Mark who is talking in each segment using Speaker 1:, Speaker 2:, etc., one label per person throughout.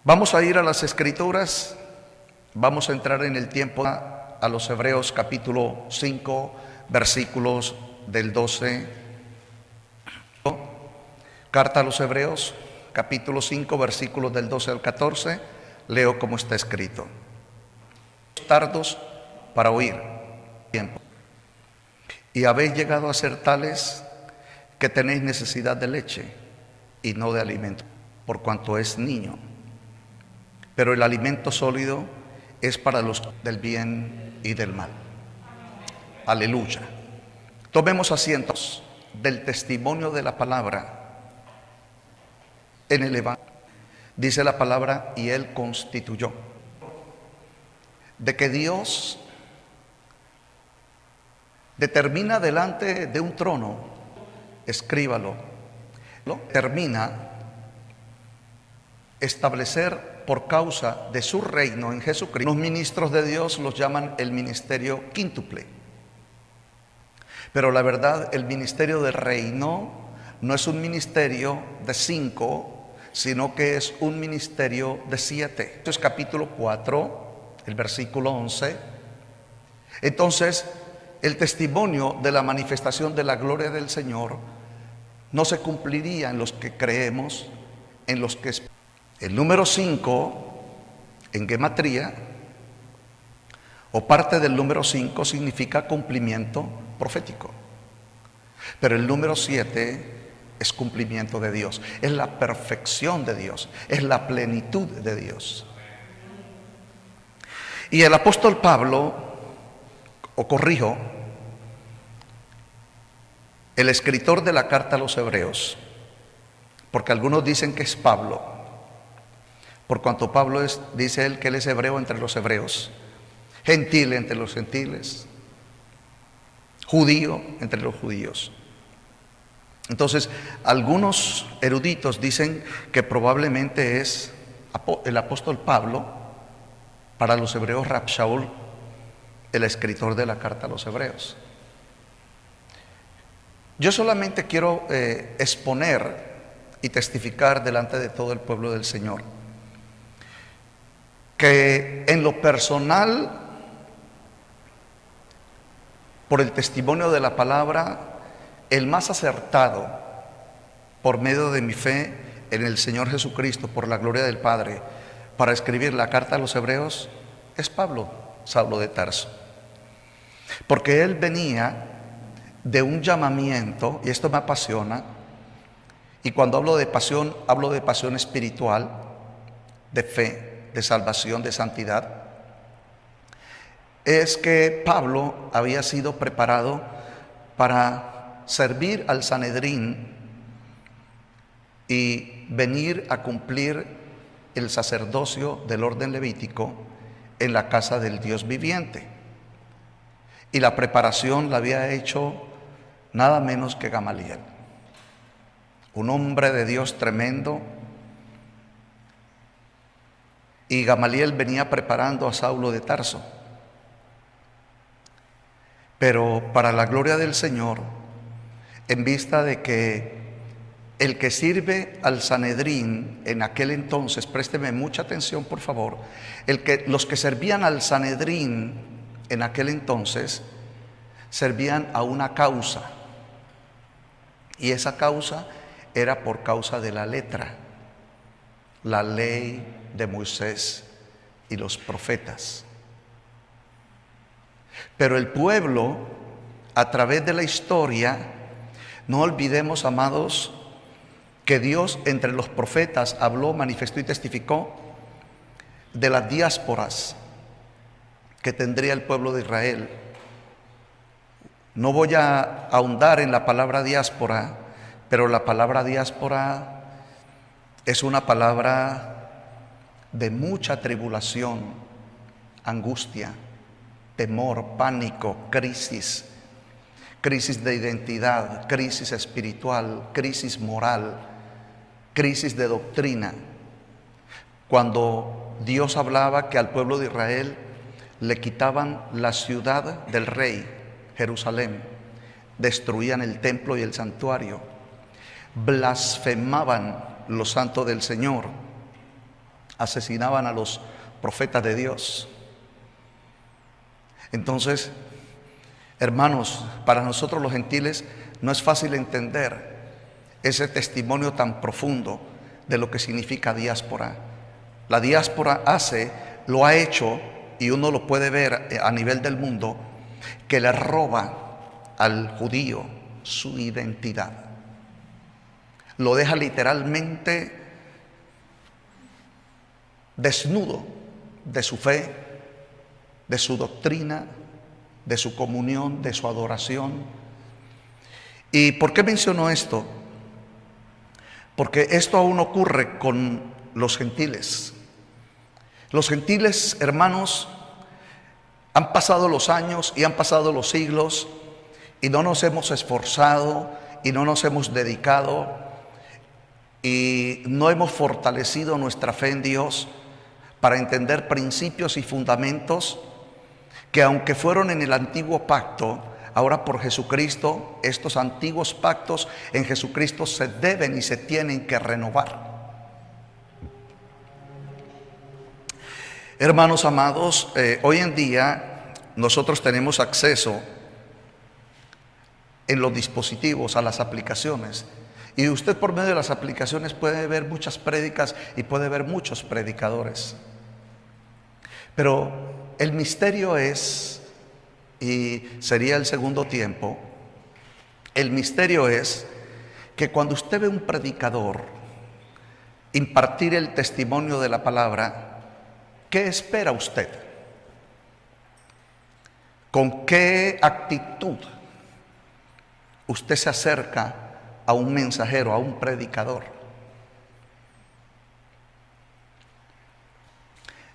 Speaker 1: Vamos a ir a las Escrituras, vamos a entrar en el tiempo a los Hebreos capítulo 5, versículos del 12. Carta a los Hebreos, capítulo 5, versículos del 12 al 14, leo como está escrito. Tardos para oír, tiempo. Y habéis llegado a ser tales que tenéis necesidad de leche y no de alimento, por cuanto es niño. Pero el alimento sólido es para los del bien y del mal. Aleluya. Tomemos asientos del testimonio de la palabra en el Evangelio. Dice la palabra, y Él constituyó. De que Dios determina delante de un trono, escríbalo, termina establecer por causa de su reino en Jesucristo. Los ministros de Dios los llaman el ministerio quíntuple. Pero la verdad, el ministerio del reino no es un ministerio de 5, sino que es un ministerio de 7. Esto es capítulo 4, el versículo 11. Entonces, el testimonio de la manifestación de la gloria del Señor no se cumpliría en los que creemos, en los que esperamos. El número 5 en gematría, o parte del número 5, significa cumplimiento profético. Pero el número 7 es cumplimiento de Dios, es la perfección de Dios, es la plenitud de Dios. Y el apóstol Pablo, o corrijo, el escritor de la carta a los Hebreos, porque algunos dicen que es Pablo, por cuanto Pablo dice él que él es hebreo entre los hebreos, gentil entre los gentiles, judío entre los judíos. Entonces, algunos eruditos dicen que probablemente es el apóstol Pablo, para los hebreos Rab Shaul, el escritor de la carta a los hebreos. Yo solamente quiero exponer y testificar delante de todo el pueblo del Señor que en lo personal, por el testimonio de la palabra, el más acertado por medio de mi fe en el Señor Jesucristo, por la gloria del Padre, para escribir la carta a los hebreos, es Pablo, Saulo de Tarso. Porque él venía de un llamamiento, y esto me apasiona, y cuando hablo de pasión espiritual, de fe, de salvación, de santidad. Es que Pablo había sido preparado para servir al Sanedrín y venir a cumplir el sacerdocio del orden levítico en la casa del Dios viviente. Y la preparación la había hecho nada menos que Gamaliel, un hombre de Dios tremendo. Y Gamaliel venía preparando a Saulo de Tarso. Pero para la gloria del Señor, en vista de que el que sirve al Sanedrín en aquel entonces, présteme mucha atención por favor, los que servían al Sanedrín en aquel entonces, servían a una causa. Y esa causa era por causa de la letra, la ley de Moisés y los profetas. Pero el pueblo, a través de la historia, no olvidemos, amados, que Dios entre los profetas habló, manifestó y testificó de las diásporas que tendría el pueblo de Israel. No voy a ahondar en la palabra diáspora, pero la palabra diáspora es una palabra de mucha tribulación, angustia, temor, pánico, crisis de identidad, crisis espiritual, crisis moral, crisis de doctrina. Cuando Dios hablaba que al pueblo de Israel le quitaban la ciudad del rey, Jerusalén, destruían el templo y el santuario, blasfemaban lo santo del Señor, asesinaban a los profetas de Dios. Entonces, hermanos, para nosotros los gentiles no es fácil entender ese testimonio tan profundo de lo que significa diáspora. La diáspora lo ha hecho, y uno lo puede ver a nivel del mundo, que le roba al judío su identidad. Lo deja literalmente desnudo de su fe, de su doctrina, de su comunión, de su adoración. ¿Y por qué menciono esto? Porque esto aún ocurre con los gentiles. Los gentiles, hermanos, han pasado los años y han pasado los siglos y no nos hemos esforzado y no nos hemos dedicado y no hemos fortalecido nuestra fe en Dios para entender principios y fundamentos que, aunque fueron en el antiguo pacto, ahora por Jesucristo, estos antiguos pactos en Jesucristo se deben y se tienen que renovar. Hermanos amados, hoy en día nosotros tenemos acceso en los dispositivos a las aplicaciones, y usted por medio de las aplicaciones puede ver muchas prédicas y puede ver muchos predicadores. Pero el misterio es, y sería el segundo tiempo, el misterio es que cuando usted ve un predicador impartir el testimonio de la palabra, ¿qué espera usted? ¿Con qué actitud usted se acerca a un mensajero, a un predicador?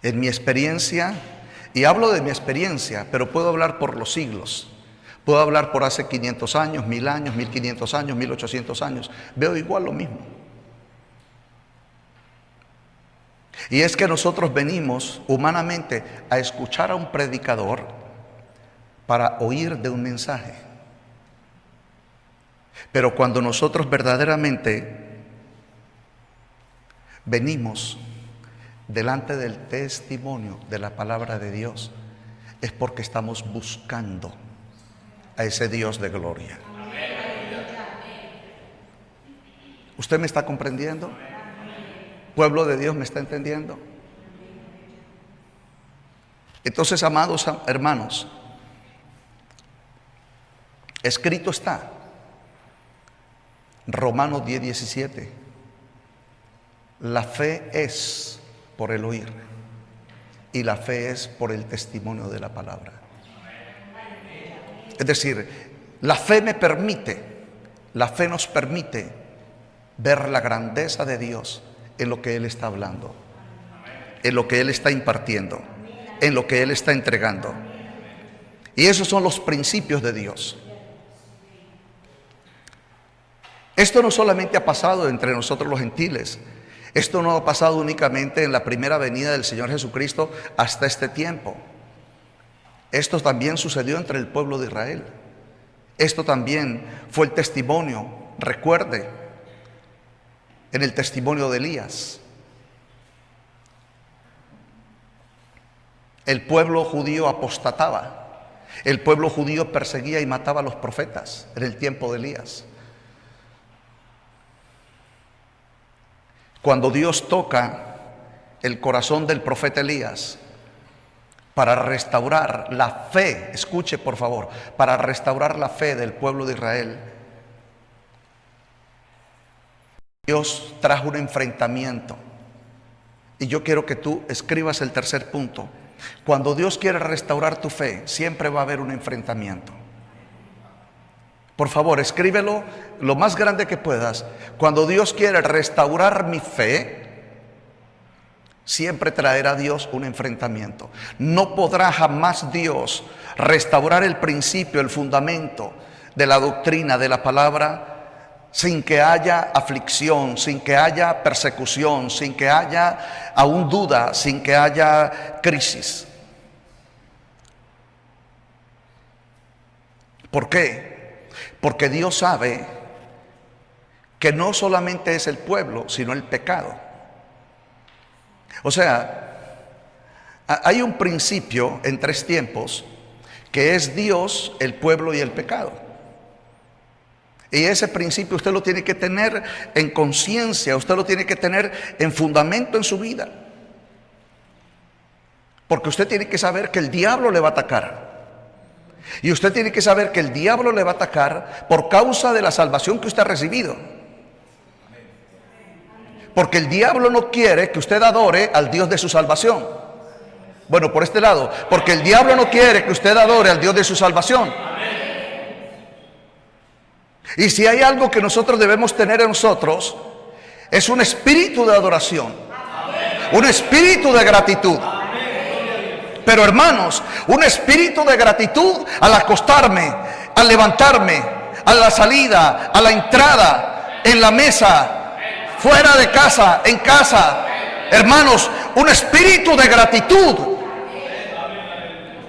Speaker 1: En mi experiencia, y hablo de mi experiencia, pero puedo hablar por los siglos, puedo hablar por hace 500 años, 1000 años, 1500 años, 1800 años, veo igual lo mismo. Y es que nosotros venimos humanamente a escuchar a un predicador para oír de un mensaje. Pero cuando nosotros verdaderamente venimos delante del testimonio de la palabra de Dios, es porque estamos buscando a ese Dios de gloria. ¿Usted me está comprendiendo? ¿Pueblo de Dios me está entendiendo? Entonces, amados hermanos, escrito está, Romanos 10:17, la fe es por el oír y la fe es por el testimonio de la palabra. Es decir, la fe nos permite ver la grandeza de Dios en lo que Él está hablando, en lo que Él está impartiendo, en lo que Él está entregando. Y esos son los principios de Dios. Esto no solamente ha pasado entre nosotros los gentiles, esto no ha pasado únicamente en la primera venida del Señor Jesucristo hasta este tiempo. Esto también sucedió entre el pueblo de Israel. Esto también fue el testimonio, recuerde, en el testimonio de Elías. El pueblo judío apostataba, el pueblo judío perseguía y mataba a los profetas en el tiempo de Elías. Cuando Dios toca el corazón del profeta Elías para restaurar la fe, escuche por favor, para restaurar la fe del pueblo de Israel, Dios trajo un enfrentamiento. Y yo quiero que tú escribas el tercer punto. Cuando Dios quiere restaurar tu fe, siempre va a haber un enfrentamiento. Por favor, escríbelo lo más grande que puedas. Cuando Dios quiere restaurar mi fe, siempre traerá Dios un enfrentamiento. No podrá jamás Dios restaurar el principio, el fundamento de la doctrina, de la palabra, sin que haya aflicción, sin que haya persecución, sin que haya aún duda, sin que haya crisis. ¿Por qué? Porque Dios sabe que no solamente es el pueblo, sino el pecado. O sea, hay un principio en 3 tiempos que es Dios, el pueblo y el pecado. Y ese principio usted lo tiene que tener en conciencia, usted lo tiene que tener en fundamento en su vida. Porque usted tiene que saber que el diablo le va a atacar. Y usted tiene que saber que el diablo le va a atacar por causa de la salvación que usted ha recibido. Porque el diablo no quiere que usted adore al Dios de su salvación. Bueno, por este lado, porque el diablo no quiere que usted adore al Dios de su salvación. Y si hay algo que nosotros debemos tener en nosotros, es un espíritu de adoración, un espíritu de gratitud. Pero hermanos, un espíritu de gratitud al acostarme, al levantarme, a la salida, a la entrada, en la mesa, fuera de casa, en casa. Hermanos, un espíritu de gratitud.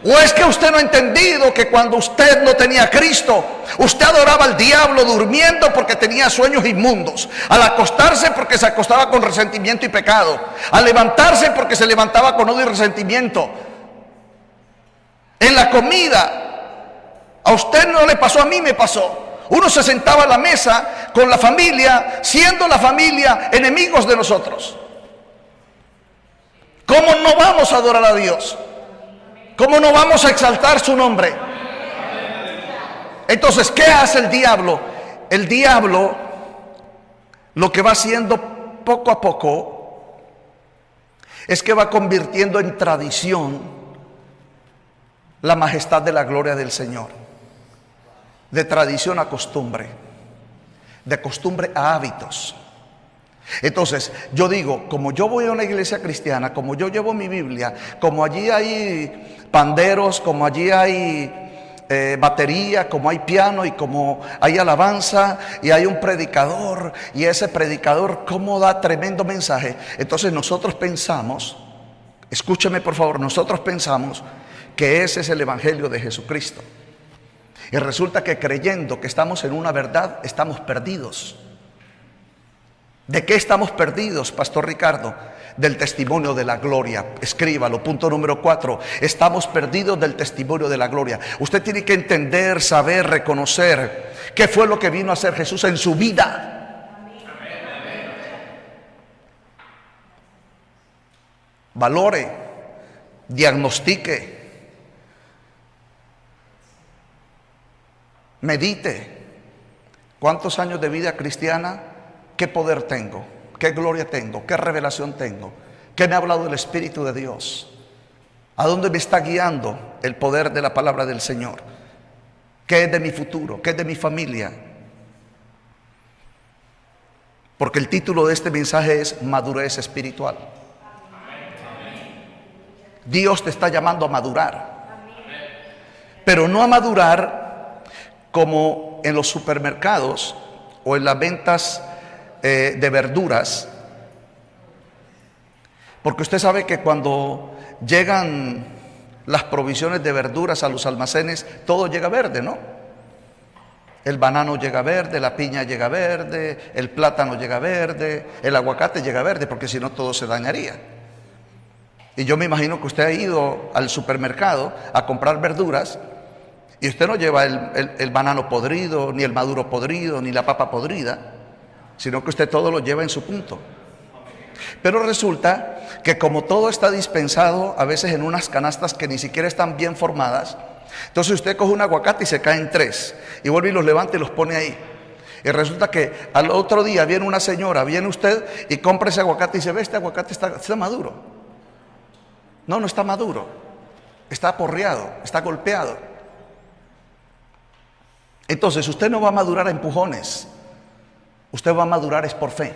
Speaker 1: ¿O es que usted no ha entendido que cuando usted no tenía a Cristo, usted adoraba al diablo durmiendo porque tenía sueños inmundos, al acostarse porque se acostaba con resentimiento y pecado, al levantarse porque se levantaba con odio y resentimiento? En la comida, a usted no le pasó, a mí me pasó. Uno se sentaba a la mesa con la familia, siendo la familia enemigos de nosotros. ¿Cómo no vamos a adorar a Dios? ¿Cómo no vamos a exaltar su nombre? Entonces, ¿qué hace el diablo? El diablo lo que va haciendo poco a poco es que va convirtiendo en tradición la majestad de la gloria del Señor. De tradición a costumbre, de costumbre a hábitos. Entonces, yo digo, como yo voy a una iglesia cristiana, como yo llevo mi Biblia, como allí hay panderos, como allí hay batería, como hay piano y como hay alabanza y hay un predicador, y ese predicador cómo da tremendo mensaje, entonces nosotros pensamos, escúcheme por favor, nosotros pensamos que ese es el evangelio de Jesucristo. Y resulta que creyendo que estamos en una verdad, estamos perdidos. ¿De qué estamos perdidos, Pastor Ricardo? Del testimonio de la gloria. Escríbalo, punto número 4. Estamos perdidos del testimonio de la gloria. Usted tiene que entender, saber, reconocer qué fue lo que vino a hacer Jesús en su vida. Valore, diagnostique, medite. ¿Cuántos años de vida cristiana? ¿Qué poder tengo? ¿Qué gloria tengo? ¿Qué revelación tengo? ¿Qué me ha hablado el Espíritu de Dios? ¿A dónde me está guiando el poder de la palabra del Señor? ¿Qué es de mi futuro? ¿Qué es de mi familia? Porque el título de este mensaje es madurez espiritual. Dios te está llamando a madurar. Pero no a madurar como en los supermercados o en las ventas de verduras, porque usted sabe que cuando llegan las provisiones de verduras a los almacenes, todo llega verde, ¿no? El banano llega verde, la piña llega verde, el plátano llega verde, el aguacate llega verde, porque si no todo se dañaría. Y yo me imagino que usted ha ido al supermercado a comprar verduras y usted no lleva el banano podrido, ni el maduro podrido, ni la papa podrida, sino que usted todo lo lleva en su punto. Pero resulta que como todo está dispensado a veces en unas canastas que ni siquiera están bien formadas, entonces usted coge un aguacate y se caen 3 y vuelve y los levanta y los pone ahí. Y resulta que al otro día viene una señora, viene usted y compra ese aguacate y dice: ve, este aguacate está maduro. No, no está maduro, está aporreado, está golpeado. Entonces usted no va a madurar a empujones. Usted va a madurar es por fe.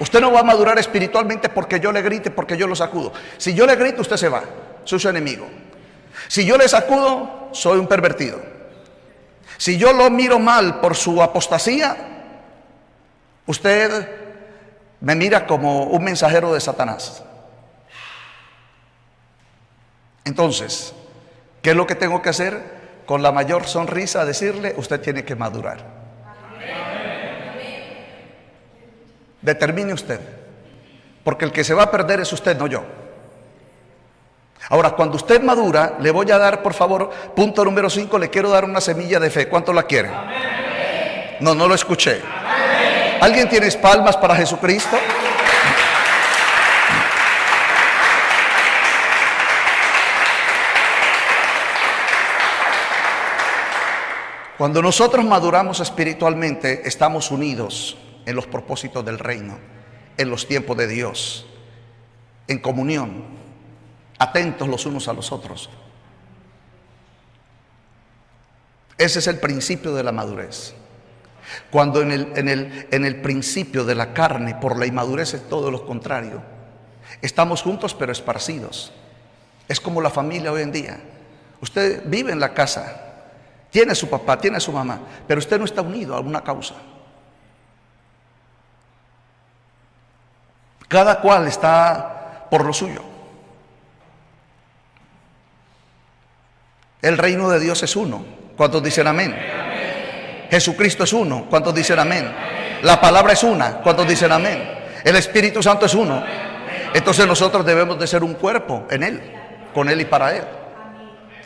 Speaker 1: Usted no va a madurar espiritualmente porque yo le grite, porque yo lo sacudo. Si yo le grito, usted se va, soy su enemigo. Si yo le sacudo, soy un pervertido. Si yo lo miro mal por su apostasía, usted me mira como un mensajero de Satanás. Entonces, ¿qué es lo que tengo que hacer? Con la mayor sonrisa decirle: usted tiene que madurar. Determine usted, porque el que se va a perder es usted, no yo. Ahora, cuando usted madura, le voy a dar, por favor, punto número 5, le quiero dar una semilla de fe. ¿Cuánto la quieren? No, no lo escuché. ¿Alguien tiene palmas para Jesucristo? Cuando nosotros maduramos espiritualmente, estamos unidos en los propósitos del reino, en los tiempos de Dios, en comunión, atentos los unos a los otros. Ese es el principio de la madurez. Cuando en el principio de la carne, por la inmadurez es todo lo contrario. Estamos juntos pero esparcidos. Es como la familia hoy en día. Usted vive en la casa, tiene su papá, tiene su mamá, pero usted no está unido a una causa. Cada cual está por lo suyo. El reino de Dios es uno. ¿Cuántos dicen amén? Jesucristo es uno. ¿Cuántos dicen amén? La palabra es una. ¿Cuántos dicen amén? El Espíritu Santo es uno. Entonces nosotros debemos de ser un cuerpo en Él, con Él y para Él.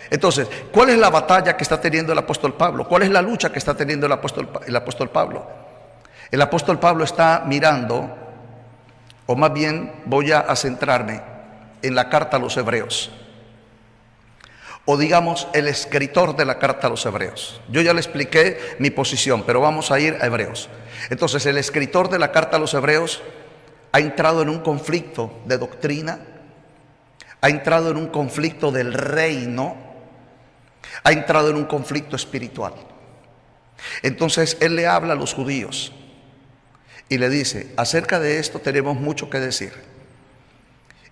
Speaker 1: Entonces, ¿cuál es la batalla que está teniendo el apóstol Pablo? ¿Cuál es la lucha que está teniendo el apóstol Pablo? El apóstol Pablo está mirando, o más bien voy a centrarme en la carta a los Hebreos, o digamos el escritor de la carta a los Hebreos. Yo ya le expliqué mi posición, pero vamos a ir a Hebreos. Entonces, el escritor de la carta a los Hebreos ha entrado en un conflicto de doctrina, ha entrado en un conflicto del reino, ha entrado en un conflicto espiritual. Entonces él le habla a los judíos y le dice: acerca de esto tenemos mucho que decir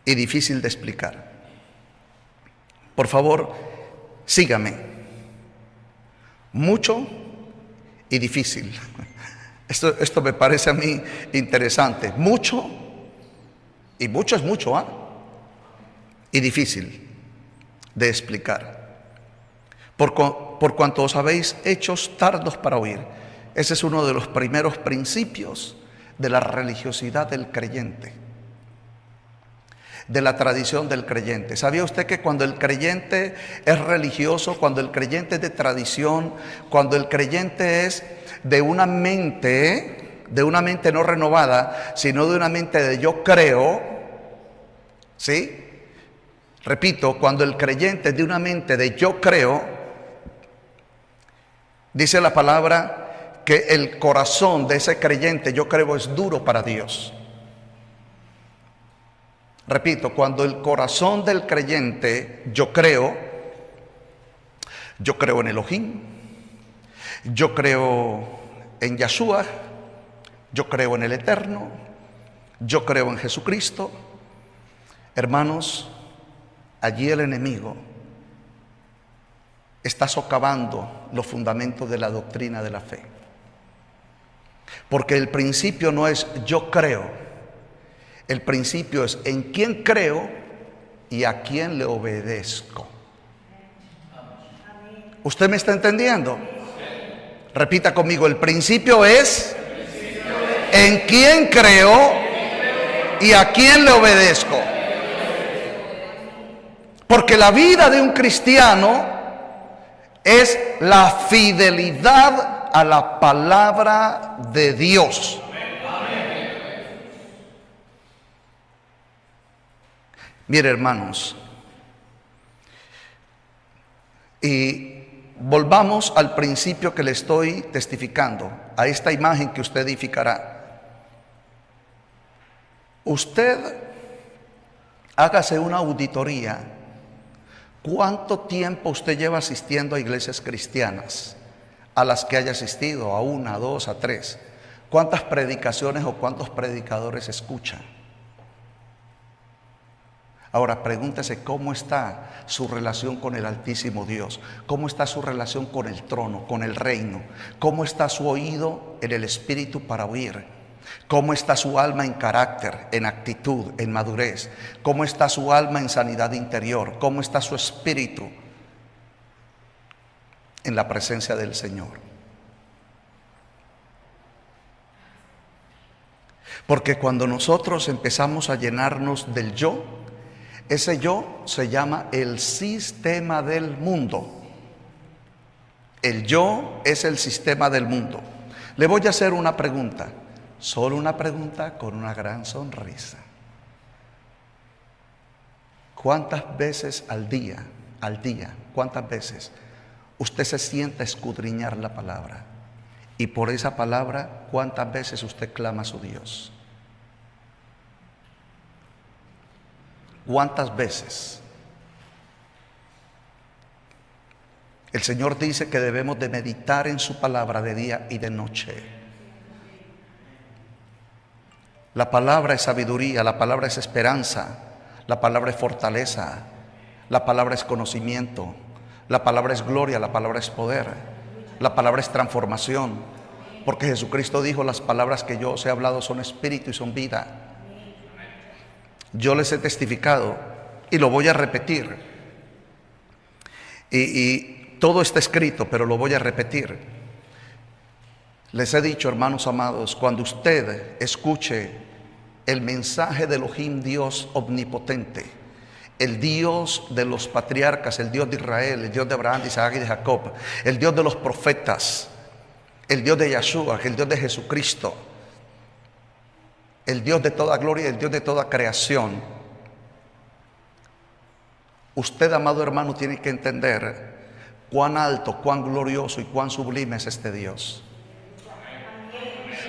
Speaker 1: y difícil de explicar. Por favor, sígame. Mucho y difícil. Esto me parece a mí interesante. Mucho, y mucho es mucho, ¿ah? Y difícil de explicar. Por cuanto os habéis hechos tardos para oír. Ese es uno de los primeros principios de la religiosidad del creyente, de la tradición del creyente. ¿Sabía usted que cuando el creyente es religioso, cuando el creyente es de tradición, cuando el creyente es de una mente no renovada, sino de una mente de yo creo, ¿sí? Repito, cuando el creyente es de una mente de yo creo, dice la palabra que el corazón de ese creyente, yo creo, es duro para Dios. Repito, cuando el corazón del creyente, yo creo en Elohim, yo creo en Yahshua, yo creo en el Eterno, yo creo en Jesucristo. Hermanos, allí el enemigo está socavando los fundamentos de la doctrina de la fe. Porque el principio no es yo creo, el principio es en quién creo y a quién le obedezco. ¿Usted me está entendiendo? Repita conmigo, el principio es en quién creo y a quién le obedezco. Porque la vida de un cristiano es la fidelidad a la palabra de Dios. Mire, hermanos, y volvamos al principio que le estoy testificando, a esta imagen que usted edificará. Usted hágase una auditoría. ¿Cuánto tiempo usted lleva asistiendo a iglesias cristianas? A las que haya asistido, a una, a dos, a tres. ¿Cuántas predicaciones o cuántos predicadores escucha? Ahora pregúntese cómo está su relación con el Altísimo Dios, cómo está su relación con el trono, con el reino, cómo está su oído en el espíritu para oír. ¿Cómo está su alma en carácter, en actitud, en madurez? ¿Cómo está su alma en sanidad interior? ¿Cómo está su espíritu en la presencia del Señor? Porque cuando nosotros empezamos a llenarnos del yo, ese yo se llama el sistema del mundo. El yo es el sistema del mundo. Le voy a hacer una pregunta, solo una pregunta con una gran sonrisa. ¿Cuántas veces al día, cuántas veces usted se sienta a escudriñar la palabra? Y por esa palabra, ¿cuántas veces usted clama a su Dios? ¿Cuántas veces? El Señor dice que debemos de meditar en su palabra de día y de noche. La palabra es sabiduría, la palabra es esperanza, la palabra es fortaleza, la palabra es conocimiento, la palabra es gloria, la palabra es poder, la palabra es transformación. Porque Jesucristo dijo: las palabras que yo os he hablado son espíritu y son vida. Yo les he testificado y lo voy a repetir. Y todo está escrito, pero lo voy a repetir. Les he dicho, hermanos amados, cuando usted escuche el mensaje de Elohim, Dios omnipotente, el Dios de los patriarcas, el Dios de Israel, el Dios de Abraham, de Isaac y de Jacob, el Dios de los profetas, el Dios de Yahshua, el Dios de Jesucristo, el Dios de toda gloria, el Dios de toda creación. Usted, amado hermano, tiene que entender cuán alto, cuán glorioso y cuán sublime es este Dios.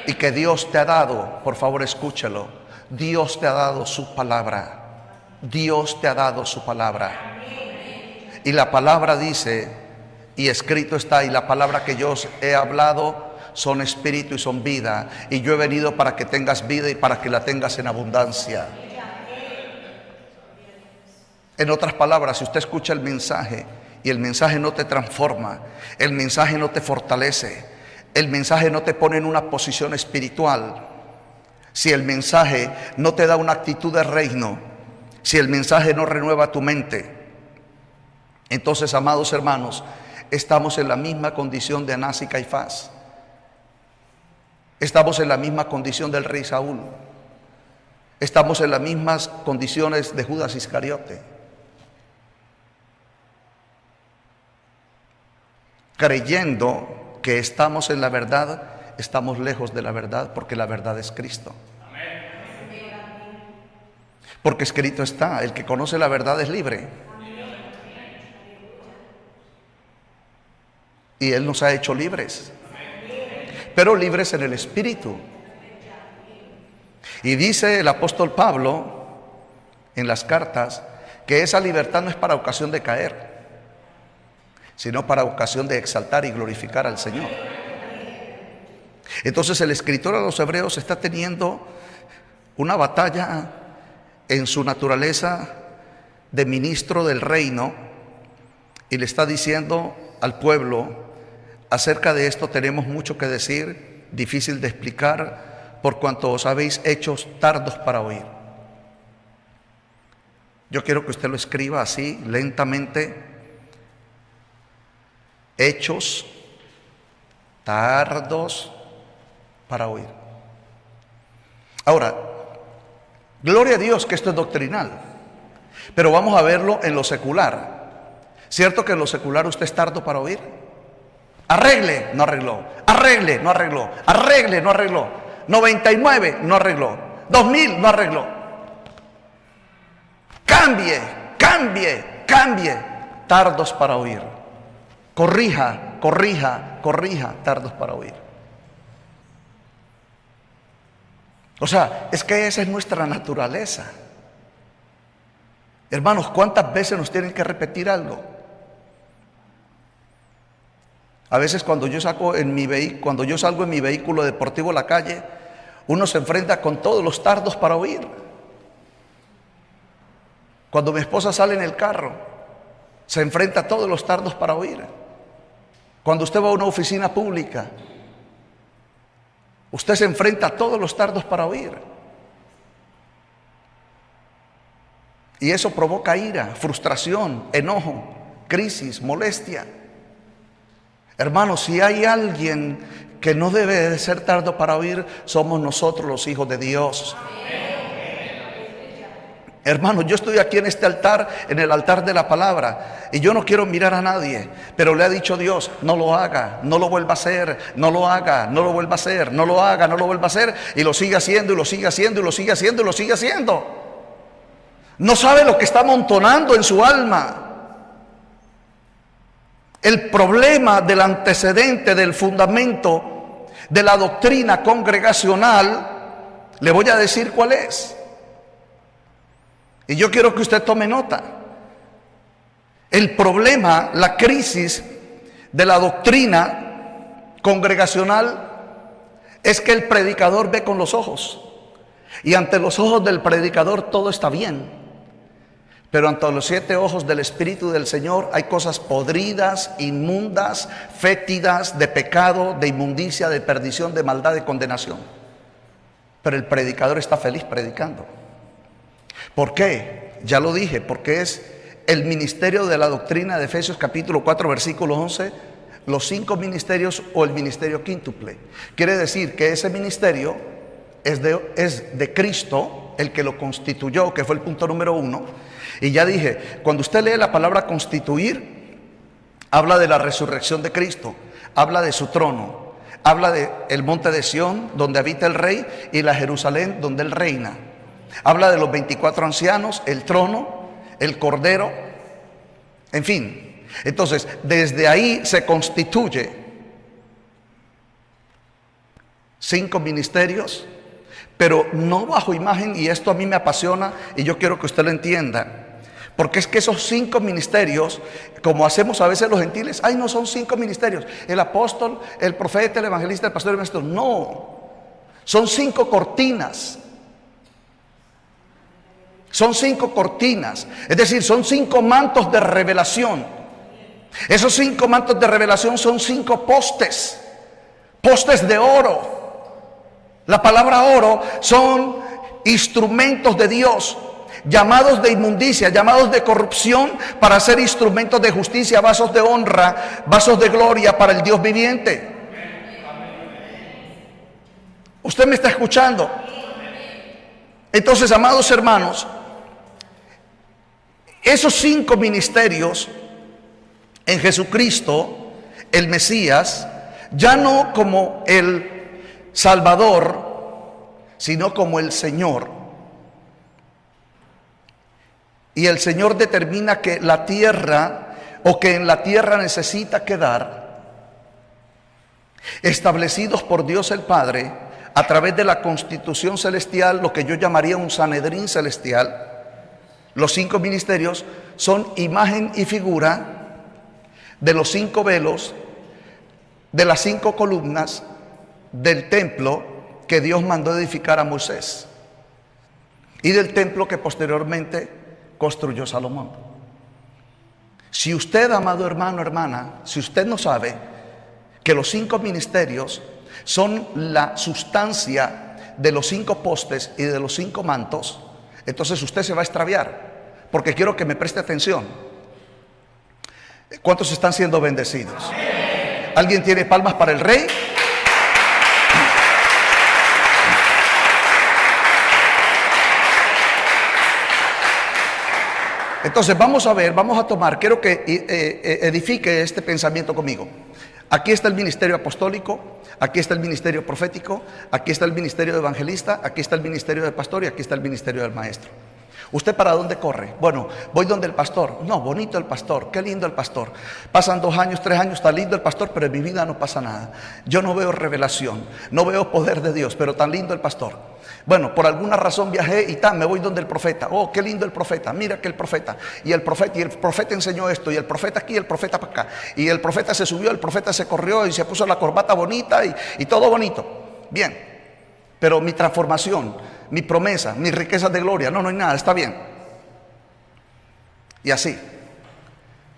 Speaker 1: Y que Dios te ha dado, por favor escúchelo, Dios te ha dado su palabra. Dios te ha dado su palabra. Y la palabra dice, y escrito está, y la palabra que yo os he hablado son espíritu y son vida. Y yo he venido para que tengas vida y para que la tengas en abundancia. En otras palabras, si usted escucha el mensaje y el mensaje no te transforma, el mensaje no te fortalece, el mensaje no te pone en una posición espiritual, si el mensaje no te da una actitud de reino, si el mensaje no renueva tu mente, entonces, amados hermanos, estamos en la misma condición de Anás y Caifás. Estamos en la misma condición del rey Saúl. Estamos en las mismas condiciones de Judas Iscariote. Creyendo que estamos en la verdad, estamos lejos de la verdad, porque la verdad es Cristo. Porque escrito está, el que conoce la verdad es libre. Y Él nos ha hecho libres, pero libres en el Espíritu. Y dice el apóstol Pablo en las cartas que esa libertad no es para ocasión de caer, sino para ocasión de exaltar y glorificar al Señor. Entonces el escritor a los hebreos está teniendo una batalla en su naturaleza de ministro del reino y le está diciendo al pueblo: acerca de esto tenemos mucho que decir, difícil de explicar, por cuanto os habéis hecho tardos para oír. Yo quiero que usted lo escriba así, lentamente. Hechos tardos para oír. Ahora, gloria a Dios que esto es doctrinal, pero vamos a verlo en lo secular. ¿Cierto que en lo secular usted es tardo para oír? Arregle, no arregló. Arregle, no arregló. Arregle, no arregló. 99, no arregló. 2000, no arregló. Cambie, cambie, cambie. Tardos para oír. Corrija, corrija, corrija. Tardos para oír. O sea, es que esa es nuestra naturaleza. Hermanos, ¿cuántas veces nos tienen que repetir algo? A veces cuando yo salgo en mi vehículo deportivo a la calle, uno se enfrenta con todos los tardos para oír. Cuando mi esposa sale en el carro, se enfrenta a todos los tardos para oír. Cuando usted va a una oficina pública, usted se enfrenta a todos los tardos para oír. Y eso provoca ira, frustración, enojo, crisis, molestia. Hermanos, si hay alguien que no debe de ser tardo para oír, somos nosotros los hijos de Dios. Hermano, yo estoy aquí en este altar, en el altar de la palabra, y yo no quiero mirar a nadie, pero le ha dicho Dios: no lo haga, no lo vuelva a hacer, no lo haga, no lo vuelva a hacer, no lo haga, no lo vuelva a hacer, y lo sigue haciendo, y lo sigue haciendo, y lo sigue haciendo, y lo sigue haciendo. No sabe lo que está amontonando en su alma. El problema del antecedente, del fundamento de la doctrina congregacional, le voy a decir cuál es. Y yo quiero que usted tome nota. El problema, la crisis de la doctrina congregacional es que el predicador ve con los ojos. Y ante los ojos del predicador todo está bien. Pero ante los 7 ojos del Espíritu del Señor hay cosas podridas, inmundas, fétidas, de pecado, de inmundicia, de perdición, de maldad, de condenación. Pero el predicador está feliz predicando. ¿Por qué? Ya lo dije, porque es el ministerio de la doctrina de Efesios capítulo 4 versículo 11, los 5 ministerios o el ministerio quíntuple. Quiere decir que ese ministerio es de Cristo, el que lo constituyó, que fue el punto número 1. Y ya dije, cuando usted lee la palabra constituir, habla de la resurrección de Cristo, habla de su trono, habla de el monte de Sión, donde habita el rey, y la Jerusalén, donde él reina. Habla de los 24 ancianos, el trono, el cordero, en fin. Entonces, desde ahí se constituye 5 ministerios, pero no bajo imagen, y esto a mí me apasiona y yo quiero que usted lo entienda. Porque es que esos 5 ministerios, como hacemos a veces los gentiles, ay, no son 5 ministerios, el apóstol, el profeta, el evangelista, el pastor y el maestro. No, son 5 cortinas. Son 5 cortinas, es decir, son 5 mantos de revelación. Esos 5 mantos de revelación son 5 postes, postes de oro. La palabra oro son instrumentos de Dios, llamados de inmundicia, llamados de corrupción, para ser instrumentos de justicia, vasos de honra, vasos de gloria para el Dios viviente. ¿Usted me está escuchando? Entonces, amados hermanos, esos 5 ministerios en Jesucristo, el Mesías, ya no como el Salvador, sino como el Señor. Y el Señor determina que la tierra, o que en la tierra necesita quedar, establecidos por Dios el Padre, a través de la constitución celestial, lo que yo llamaría un Sanedrín celestial. Los 5 ministerios son imagen y figura de los 5 velos, de las 5 columnas del templo que Dios mandó edificar a Moisés, y del templo que posteriormente construyó Salomón. Si usted, amado hermano, hermana, si usted no sabe que los 5 ministerios son la sustancia de los 5 postes y de los 5 mantos, entonces usted se va a extraviar, porque quiero que me preste atención. ¿Cuántos están siendo bendecidos? ¿Alguien tiene palmas para el rey? Entonces vamos a ver, vamos a tomar, quiero que edifique este pensamiento conmigo. Aquí está el ministerio apostólico, aquí está el ministerio profético, aquí está el ministerio de evangelista, aquí está el ministerio de pastor y aquí está el ministerio del maestro. ¿Usted para dónde corre? Bueno, voy donde el pastor. No, bonito el pastor, qué lindo el pastor. Pasan 2 años, 3 años, está lindo el pastor, pero en mi vida no pasa nada. Yo no veo revelación, no veo poder de Dios, pero tan lindo el pastor. Bueno, por alguna razón viajé y me voy donde el profeta. Oh, qué lindo el profeta, mira que el profeta. Y el profeta enseñó esto, y el profeta aquí, el profeta para acá. Y el profeta se subió, el profeta se corrió y se puso la corbata bonita y todo bonito. Bien, pero mi transformación, mi promesa, mis riquezas de gloria, no hay nada, está bien. Y así,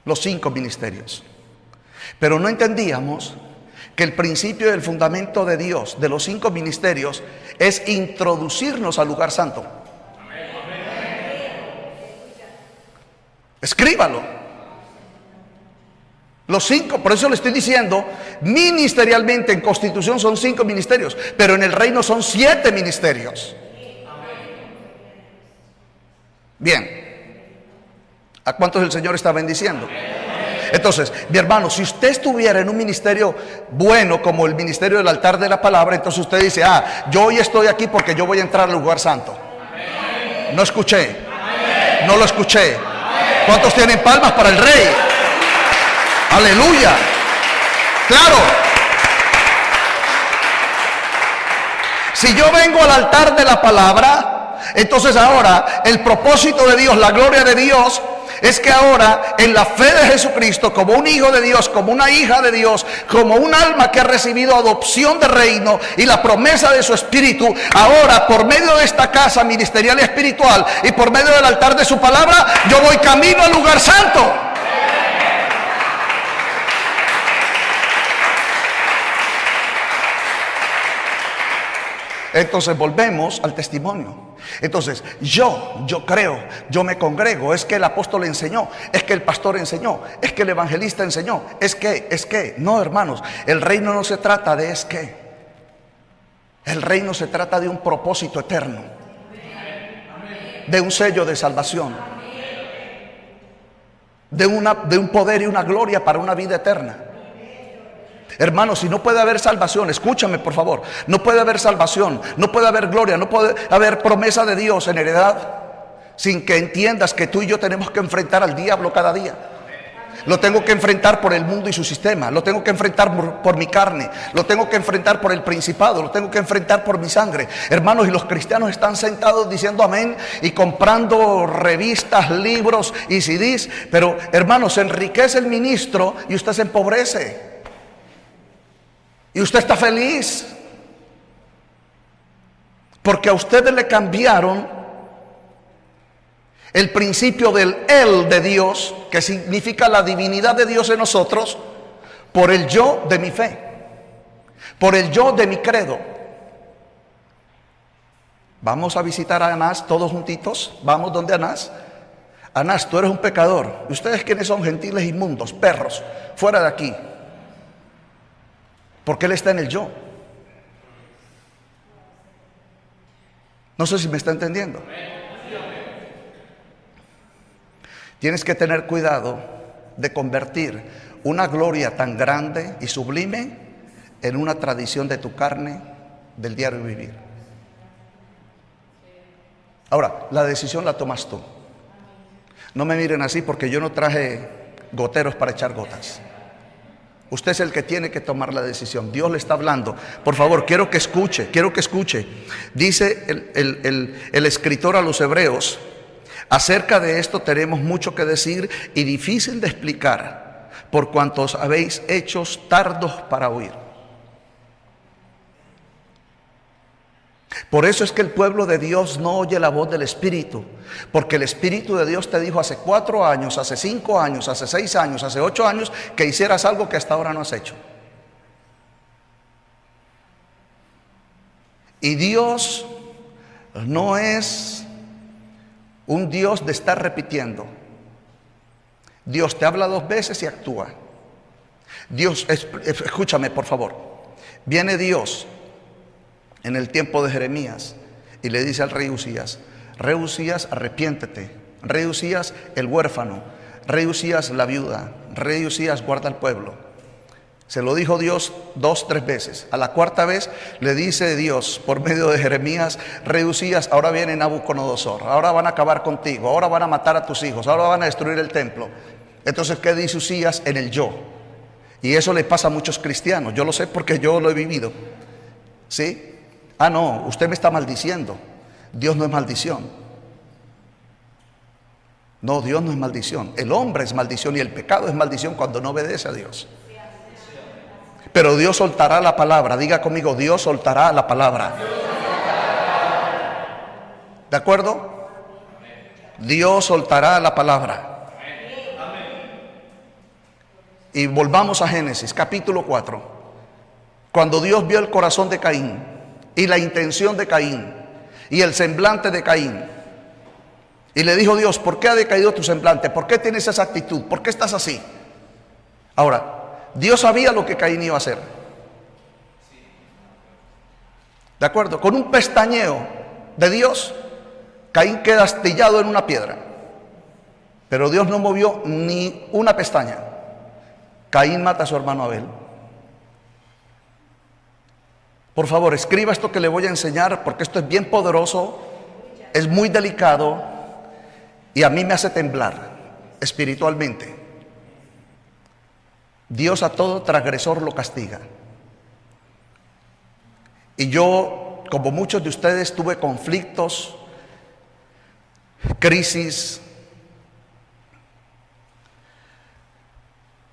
Speaker 1: los 5 ministerios. Pero no entendíamos que el principio y el fundamento de Dios, de los 5 ministerios, es introducirnos al lugar santo. Escríbalo. Los 5, por eso le estoy diciendo, ministerialmente en Constitución son 5 ministerios, pero en el reino son 7 ministerios. Bien, ¿a cuántos el Señor está bendiciendo? Entonces, mi hermano, si usted estuviera en un ministerio bueno como el ministerio del altar de la palabra, entonces usted dice, yo hoy estoy aquí porque yo voy a entrar al lugar santo. No escuché, no lo escuché. ¿Cuántos tienen palmas para el Rey? Aleluya. Claro. Si yo vengo al altar de la palabra, entonces ahora el propósito de Dios, la gloria de Dios, es que ahora en la fe de Jesucristo, como un hijo de Dios, como una hija de Dios, como un alma que ha recibido adopción de reino y la promesa de su espíritu, ahora por medio de esta casa ministerial y espiritual y por medio del altar de su palabra, yo voy camino al lugar santo. Entonces volvemos al testimonio. Entonces yo creo, yo me congrego, es que el apóstol enseñó, es que el pastor enseñó, es que el evangelista enseñó, es que, no, hermanos, el reino no se trata de es que. El reino se trata de un propósito eterno, de un sello de salvación, de un poder y una gloria para una vida eterna. Hermanos, si no puede haber salvación, escúchame por favor, no puede haber salvación, no puede haber gloria, no puede haber promesa de Dios en heredad sin que entiendas que tú y yo tenemos que enfrentar al diablo cada día. Lo tengo que enfrentar por el mundo y su sistema, lo tengo que enfrentar por mi carne, lo tengo que enfrentar por el principado, lo tengo que enfrentar por mi sangre. Hermanos, y los cristianos están sentados diciendo amén y comprando revistas, libros y CDs, pero hermanos, se enriquece el ministro y usted se empobrece. Y usted está feliz porque a ustedes le cambiaron el principio del él de Dios, que significa la divinidad de Dios en nosotros, por el yo de mi fe, por el yo de mi credo. Vamos a visitar a Anás todos juntitos. Vamos donde Anás. Anás, tú eres un pecador. ¿Y ustedes quiénes son? Gentiles inmundos, perros, fuera de aquí. Porque él está en el yo. No sé si me está entendiendo. Tienes que tener cuidado de convertir una gloria tan grande y sublime en una tradición de tu carne, del diario vivir. Ahora, la decisión la tomas tú. No me miren así porque yo no traje goteros para echar gotas. Usted es el que tiene que tomar la decisión. Dios le está hablando. Por favor, quiero que escuche. Dice el escritor a los Hebreos, acerca de esto tenemos mucho que decir y difícil de explicar, por cuantos habéis hechos tardos para oír. Por eso es que el pueblo de Dios no oye la voz del Espíritu, porque el Espíritu de Dios te dijo hace 4 años, hace 5 años, hace 6 años, hace 8 años que hicieras algo que hasta ahora no has hecho. Y Dios no es un Dios de estar repitiendo. Dios te habla 2 veces y actúa. Dios, escúchame por favor, viene Dios en el tiempo de Jeremías y le dice al rey Usías, rey Usías, arrepiéntete, rey Usías, el huérfano, rey Usías, la viuda, rey Usías, guarda al pueblo. Se lo dijo Dios 2, 3 veces. A la 4ª vez le dice Dios por medio de Jeremías, rey Usías, ahora viene Nabucodonosor, ahora van a acabar contigo, ahora van a matar a tus hijos, ahora van a destruir el templo. Entonces, ¿qué dice Usías? En el yo. Y eso le pasa a muchos cristianos, yo lo sé porque yo lo he vivido. ¿Sí? Ah, no, usted me está maldiciendo. Dios no es maldición. No, Dios no es maldición. El hombre es maldición y el pecado es maldición cuando no obedece a Dios. Pero Dios soltará la palabra. Diga conmigo, Dios soltará la palabra. ¿De acuerdo? Dios soltará la palabra. Y volvamos a Génesis, capítulo 4. Cuando Dios vio el corazón de Caín y la intención de Caín y el semblante de Caín, y le dijo Dios, ¿por qué ha decaído tu semblante? ¿Por qué tienes esa actitud? ¿Por qué estás así? Ahora, Dios sabía lo que Caín iba a hacer. ¿De acuerdo? Con un pestañeo de Dios, Caín queda astillado en una piedra. Pero Dios no movió ni una pestaña. Caín mata a su hermano Abel. Por favor, escriba esto que le voy a enseñar, porque esto es bien poderoso, es muy delicado y a mí me hace temblar espiritualmente. Dios a todo transgresor lo castiga. Y yo, como muchos de ustedes, tuve conflictos, crisis.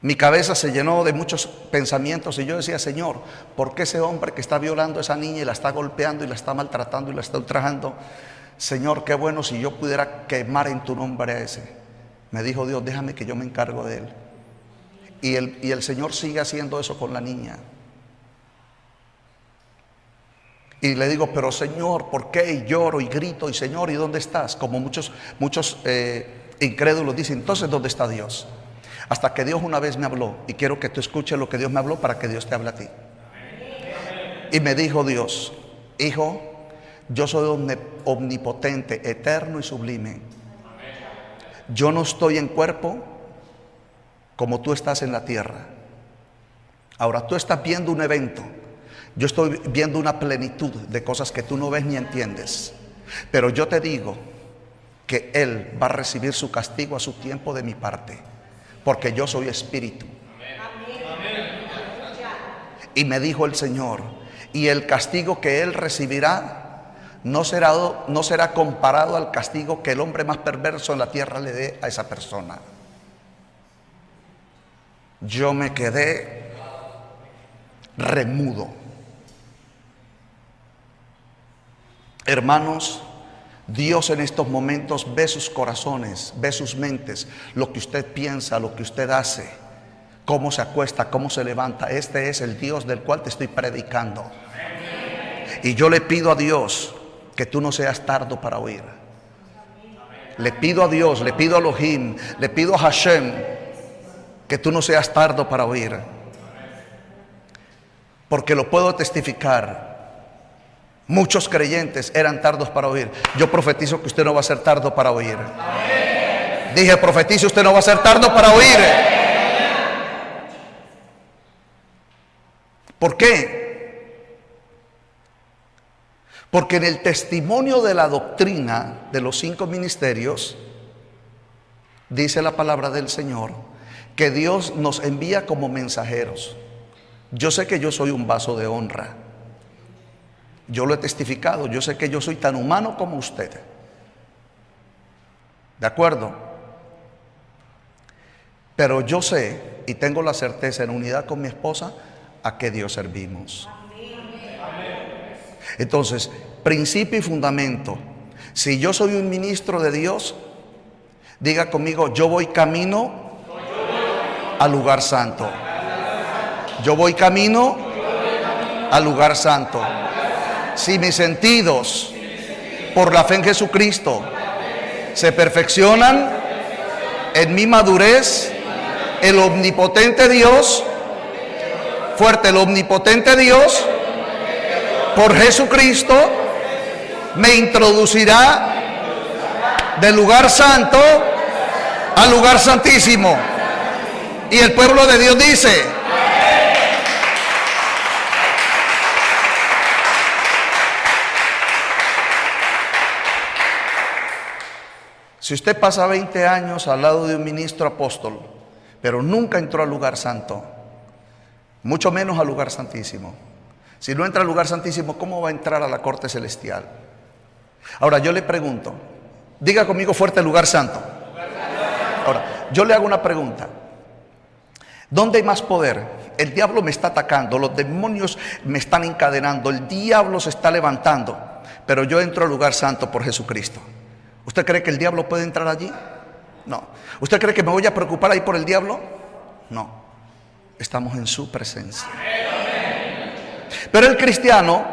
Speaker 1: Mi cabeza se llenó de muchos pensamientos y yo decía: Señor, ¿por qué ese hombre que está violando a esa niña y la está golpeando y la está maltratando y la está ultrajando? Señor, qué bueno si yo pudiera quemar en tu nombre a ese. Me dijo Dios: déjame que yo me encargo de él. Y el Señor sigue haciendo eso con la niña. Y le digo: pero Señor, ¿por qué? Y lloro y grito: y Señor, ¿y dónde estás? Como muchos incrédulos dicen: entonces, ¿dónde está Dios? Hasta que Dios una vez me habló, y quiero que tú escuches lo que Dios me habló para que Dios te hable a ti. Y me dijo Dios: hijo, yo soy omnipotente, eterno y sublime. Yo no estoy en cuerpo como tú estás en la tierra. Ahora tú estás viendo un evento, yo estoy viendo una plenitud de cosas que tú no ves ni entiendes. Pero yo te digo que Él va a recibir su castigo a su tiempo de mi parte, porque yo soy espíritu. Y me dijo el Señor: y el castigo que Él recibirá no será comparado al castigo que el hombre más perverso en la tierra le dé a esa persona. Yo me quedé remudo. Hermanos, Dios en estos momentos ve sus corazones, ve sus mentes, lo que usted piensa, lo que usted hace, cómo se acuesta, cómo se levanta. Este es el Dios del cual te estoy predicando. Y yo le pido a Dios que tú no seas tardo para oír. Le pido a Dios, le pido a Elohim, le pido a Hashem que tú no seas tardo para oír. Porque lo puedo testificar. Muchos creyentes eran tardos para oír. Yo profetizo que usted no va a ser tardo para oír. Dije: profetizo, usted no va a ser tardo para oír. ¿Por qué? Porque en el testimonio de la doctrina de los 5 ministerios, dice la palabra del Señor, que Dios nos envía como mensajeros. Yo sé que yo soy un vaso de honra. Yo lo he testificado. Yo sé que yo soy tan humano como usted. ¿De acuerdo? Pero yo sé y tengo la certeza, en unidad con mi esposa, a qué Dios servimos. Entonces, principio y fundamento. Si yo soy un ministro de Dios, diga conmigo: yo voy camino al lugar santo. Yo voy camino al lugar santo. Si mis sentidos, por la fe en Jesucristo, se perfeccionan, en mi madurez, el omnipotente Dios, fuerte, el omnipotente Dios, por Jesucristo, me introducirá del lugar santo al lugar santísimo. Y el pueblo de Dios dice: si usted pasa 20 años al lado de un ministro apóstol, pero nunca entró al lugar santo, mucho menos al lugar santísimo. Si no entra al lugar santísimo, ¿cómo va a entrar a la corte celestial? Ahora yo le pregunto, diga conmigo fuerte: lugar santo. Ahora, yo le hago una pregunta. ¿Dónde hay más poder? El diablo me está atacando, los demonios me están encadenando, el diablo se está levantando, pero yo entro al lugar santo por Jesucristo. ¿Usted cree que el diablo puede entrar allí? No. ¿Usted cree que me voy a preocupar ahí por el diablo? No. Estamos en su presencia. Pero el cristiano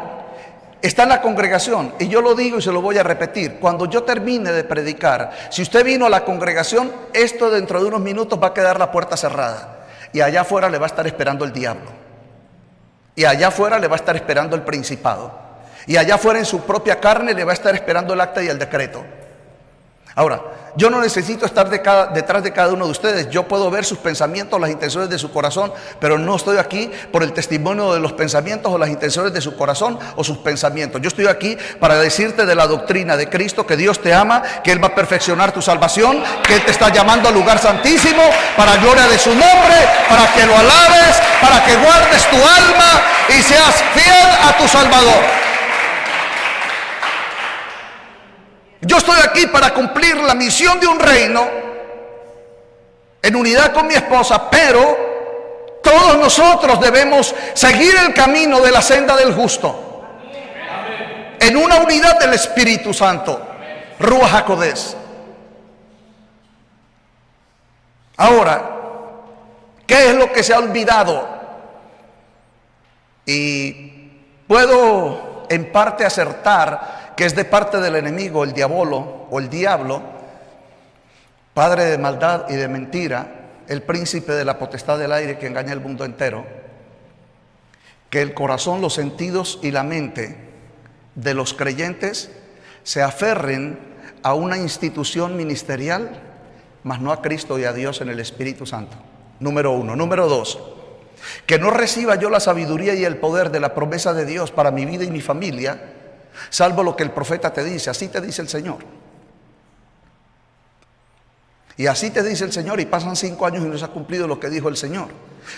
Speaker 1: está en la congregación, y yo lo digo y se lo voy a repetir: cuando yo termine de predicar, si usted vino a la congregación, esto dentro de unos minutos va a quedar la puerta cerrada. y allá afuera le va a estar esperando el diablo, y allá afuera le va a estar esperando el principado, y allá afuera en su propia carne le va a estar esperando el acta y el decreto. Ahora, yo no necesito estar detrás de cada uno de ustedes. Yo puedo ver sus pensamientos, las intenciones de su corazón, pero no estoy aquí por el testimonio de los pensamientos o las intenciones de su corazón o sus pensamientos. Yo estoy aquí para decirte de la doctrina de Cristo, que Dios te ama, que Él va a perfeccionar tu salvación, que Él te está llamando al lugar santísimo para gloria de su nombre, para que lo alabes, para que guardes tu alma y seas fiel a tu Salvador. Yo estoy aquí para cumplir la misión de un reino en unidad con mi esposa, pero todos nosotros debemos seguir el camino de la senda del justo, en una unidad del Espíritu Santo, Ruach HaKodesh. Ahora, ¿qué es lo que se ha olvidado? Y puedo en parte acertar que es de parte del enemigo, el diablo o el diablo, padre de maldad y de mentira, el príncipe de la potestad del aire que engaña el mundo entero, que el corazón, los sentidos y la mente de los creyentes se aferren a una institución ministerial, mas no a Cristo y a Dios en el Espíritu Santo. Número uno. Número dos, que no reciba yo la sabiduría y el poder de la promesa de Dios para mi vida y mi familia, salvo lo que el profeta te dice. Así te dice el Señor. Y así te dice el Señor, y pasan 5 años y no se ha cumplido lo que dijo el Señor.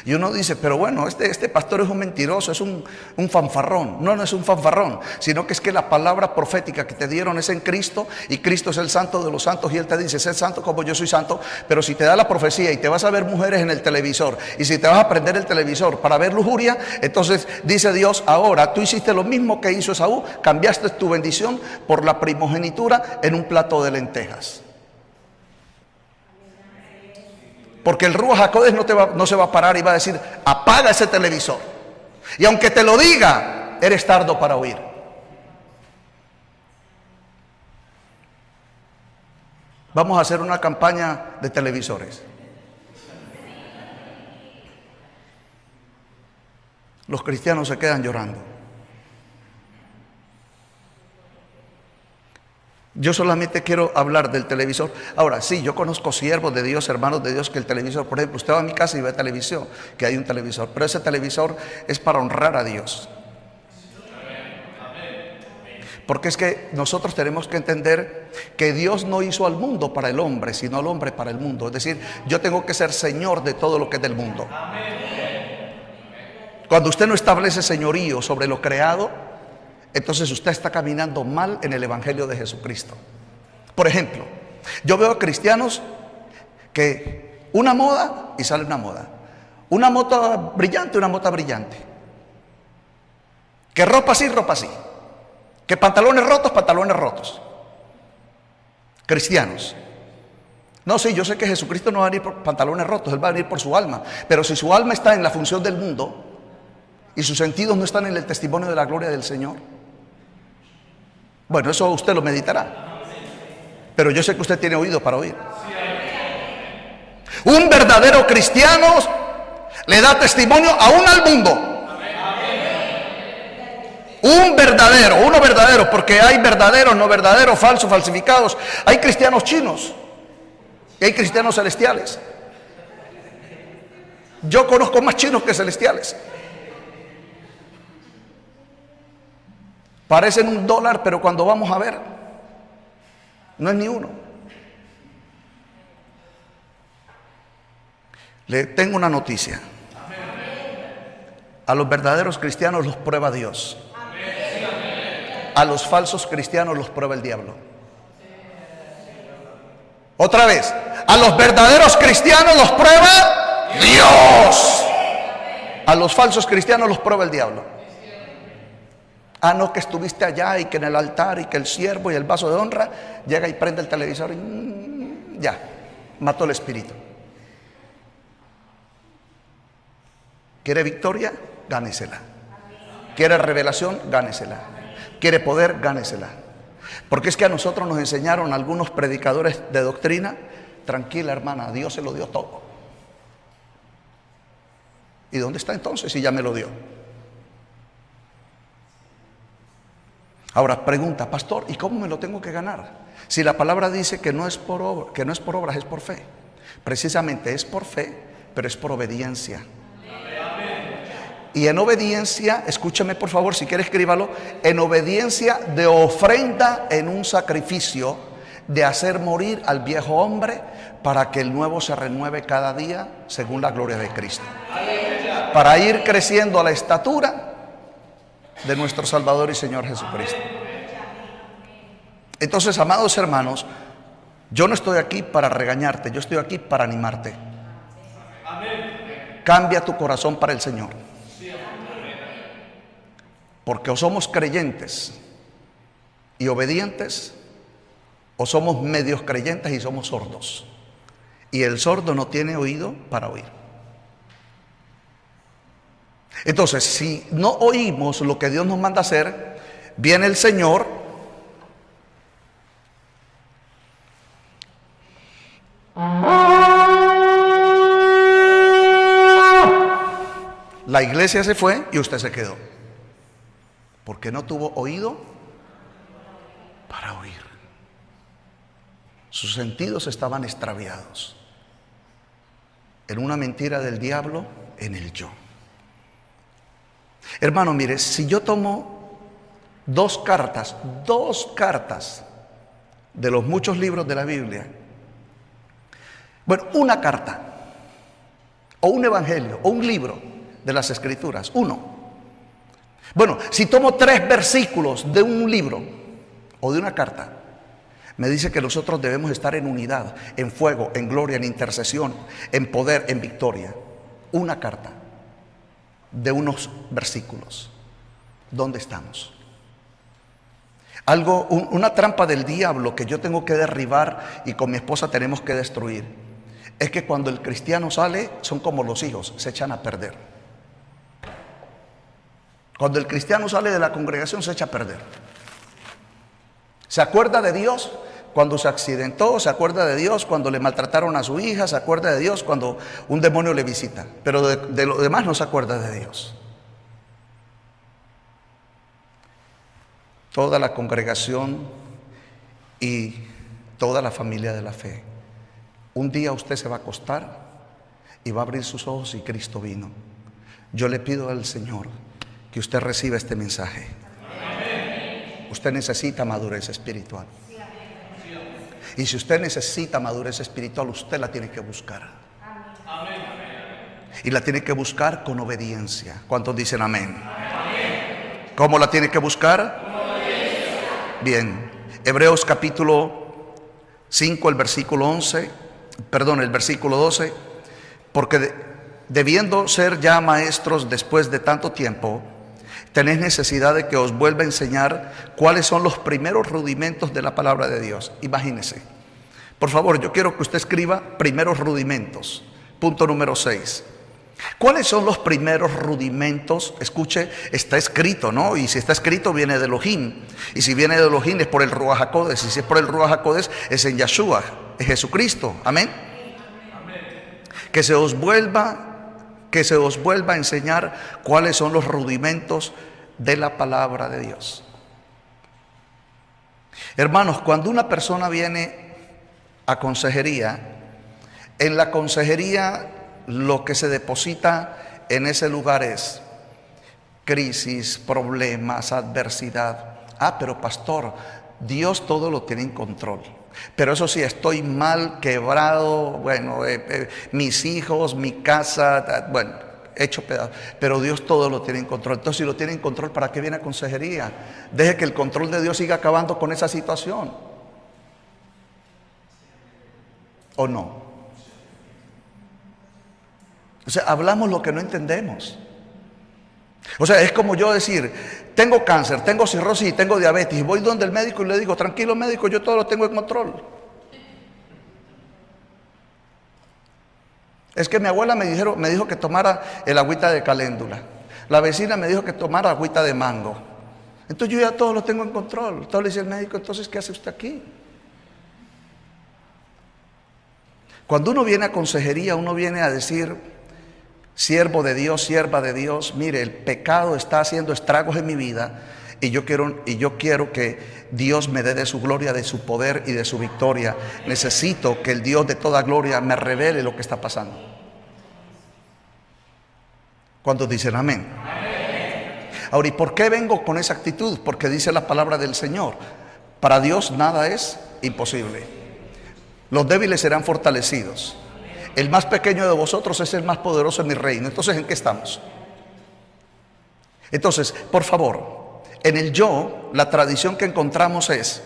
Speaker 1: Y uno dice, pero bueno, este pastor es un mentiroso, es un fanfarrón. No, no es un fanfarrón, sino que es que la palabra profética que te dieron es en Cristo, y Cristo es el santo de los santos, y Él te dice, sé santo como yo soy santo. Pero si te da la profecía y te vas a ver mujeres en el televisor, y si te vas a prender el televisor para ver lujuria, entonces dice Dios, ahora tú hiciste lo mismo que hizo Esaú, cambiaste tu bendición por la primogenitura en un plato de lentejas. Porque el Ruach HaKodesh no se va a parar y va a decir, apaga ese televisor. Y aunque te lo diga, eres tardo para oír. Vamos a hacer una campaña de televisores. Los cristianos se quedan llorando. Yo solamente quiero hablar del televisor. Ahora, sí, yo conozco siervos de Dios, hermanos de Dios, que el televisor, por ejemplo, usted va a mi casa y ve televisión, que hay un televisor, pero ese televisor es para honrar a Dios. Porque es que nosotros tenemos que entender que Dios no hizo al mundo para el hombre, sino al hombre para el mundo. Es decir, yo tengo que ser señor de todo lo que es del mundo. Cuando usted no establece señorío sobre lo creado, entonces usted está caminando mal en el Evangelio de Jesucristo. Por ejemplo, yo veo cristianos que una moda y sale una moda, una moto brillante, una moto brillante, que ropa así, que pantalones rotos. Cristianos. No, sí, yo sé que Jesucristo no va a venir por pantalones rotos, Él va a venir por su alma. Pero si su alma está en la función del mundo y sus sentidos no están en el testimonio de la gloria del Señor, bueno, eso usted lo meditará. Pero yo sé que usted tiene oído para oír. Un verdadero cristiano le da testimonio aún al mundo. Uno verdadero, porque hay verdaderos, no verdaderos, falsos, falsificados. Hay cristianos chinos y hay cristianos celestiales. Yo conozco más chinos que celestiales. Parecen $1, pero cuando vamos a ver, no es ni uno. Le tengo una noticia. A los verdaderos cristianos los prueba Dios. A los falsos cristianos los prueba el diablo. Otra vez, a los verdaderos cristianos los prueba Dios. A los falsos cristianos los prueba el diablo. Ah, no, que estuviste allá y que en el altar y que el siervo y el vaso de honra, llega y prende el televisor y ya, mató el espíritu. ¿Quiere victoria? Gánesela. ¿Quiere revelación? Gánesela. ¿Quiere poder? Gánesela. Porque es que a nosotros nos enseñaron algunos predicadores de doctrina, tranquila hermana, Dios se lo dio todo. ¿Y dónde está entonces si ya me lo dio? Ahora pregunta, pastor, ¿y cómo me lo tengo que ganar? Si la palabra dice que no es por obra, que no es por obras, es por fe. Precisamente es por fe, pero es por obediencia. Y en obediencia, escúchame por favor, si quiere escríbalo, en obediencia de ofrenda en un sacrificio, de hacer morir al viejo hombre para que el nuevo se renueve cada día según la gloria de Cristo. Para ir creciendo a la estatura de nuestro Salvador y Señor Jesucristo. Entonces, amados hermanos, yo no estoy aquí para regañarte, yo estoy aquí para animarte. Cambia tu corazón para el Señor. Porque o somos creyentes y obedientes, o somos medios creyentes y somos sordos. Y el sordo no tiene oído para oír. Entonces, si no oímos lo que Dios nos manda hacer, viene el Señor la iglesia se fue y usted se quedó, porque no tuvo oído para oír. Sus sentidos estaban extraviados en una mentira del diablo, en el yo. Hermano, mire, si yo tomo dos cartas de los muchos libros de la Biblia, bueno, una carta o un evangelio o un libro de las Escrituras, uno. Bueno, si tomo 3 versículos de un libro o de una carta, me dice que nosotros debemos estar en unidad, en fuego, en gloria, en intercesión, en poder, en victoria. Una carta de unos versículos. ¿Dónde estamos? Una trampa del diablo que yo tengo que derribar y con mi esposa tenemos que destruir, es que cuando el cristiano sale, son como los hijos, se echan a perder. Cuando el cristiano sale de la congregación, se echa a perder. Se acuerda de Dios cuando se accidentó, se acuerda de Dios cuando le maltrataron a su hija, se acuerda de Dios cuando un demonio le visita, pero de lo demás no se acuerda de Dios. Toda la congregación y toda la familia de la fe, un día usted se va a acostar y va a abrir sus ojos y Cristo vino. Yo le pido al Señor que usted reciba este mensaje. Usted necesita madurez espiritual. Y si usted necesita madurez espiritual, usted la tiene que buscar. Y la tiene que buscar con obediencia. ¿Cuántos dicen amén? ¿Cómo la tiene que buscar? Bien, Hebreos capítulo 5, el versículo 12. Porque debiendo ser ya maestros después de tanto tiempo, tenéis necesidad de que os vuelva a enseñar cuáles son los primeros rudimentos de la palabra de Dios. Imagínese. Por favor, yo quiero que usted escriba primeros rudimentos. Punto número 6. ¿Cuáles son los primeros rudimentos? Escuche, está escrito, ¿no? Y si está escrito viene de Elohim. Y si viene de Elohim es por el Ruach HaKodesh. Y si es por el Ruach HaKodesh es en Yeshua, es Jesucristo. Amén. Que se os vuelva a enseñar cuáles son los rudimentos de la palabra de Dios. Hermanos, cuando una persona viene a consejería, en la consejería lo que se deposita en ese lugar es crisis, problemas, adversidad. Pero pastor, Dios todo lo tiene en control. Pero eso sí, estoy mal, quebrado, bueno, mis hijos, mi casa, bueno, hecho pedazos. Pero Dios todo lo tiene en control. Entonces, si lo tiene en control, ¿para qué viene a consejería? Deje que el control de Dios siga acabando con esa situación. ¿O no? O sea, hablamos lo que no entendemos. O sea, es como yo decir, tengo cáncer, tengo cirrosis y tengo diabetes, y voy donde el médico y le digo, tranquilo médico, yo todo lo tengo en control. Es que mi abuela me dijo que tomara el agüita de caléndula. La vecina me dijo que tomara agüita de mango. Entonces yo ya todo lo tengo en control. Todo le dice el médico, entonces ¿qué hace usted aquí? Cuando uno viene a consejería, uno viene a decir, siervo de Dios, sierva de Dios, mire, el pecado está haciendo estragos en mi vida y yo quiero que Dios me dé de su gloria, de su poder y de su victoria. Necesito que el Dios de toda gloria me revele lo que está pasando. ¿Cuántos dicen amén? Ahora, ¿y por qué vengo con esa actitud? Porque dice la palabra del Señor: para Dios nada es imposible. Los débiles serán fortalecidos. El más pequeño de vosotros es el más poderoso en mi reino. Entonces, ¿en qué estamos? Entonces, por favor, en el yo, la tradición que encontramos es: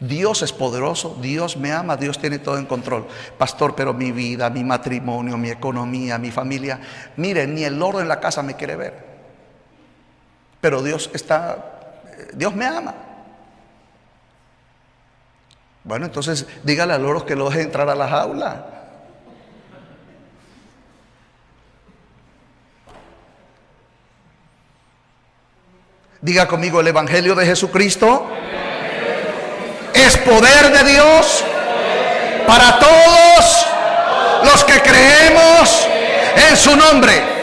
Speaker 1: Dios es poderoso, Dios me ama, Dios tiene todo en control. Pastor, pero mi vida, mi matrimonio, mi economía, mi familia, mire, ni el loro en la casa me quiere ver. Pero Dios me ama. Bueno, entonces dígale al loro que lo deje entrar a la jaula. Diga conmigo: el Evangelio de Jesucristo es poder de Dios para todos los que creemos en su nombre.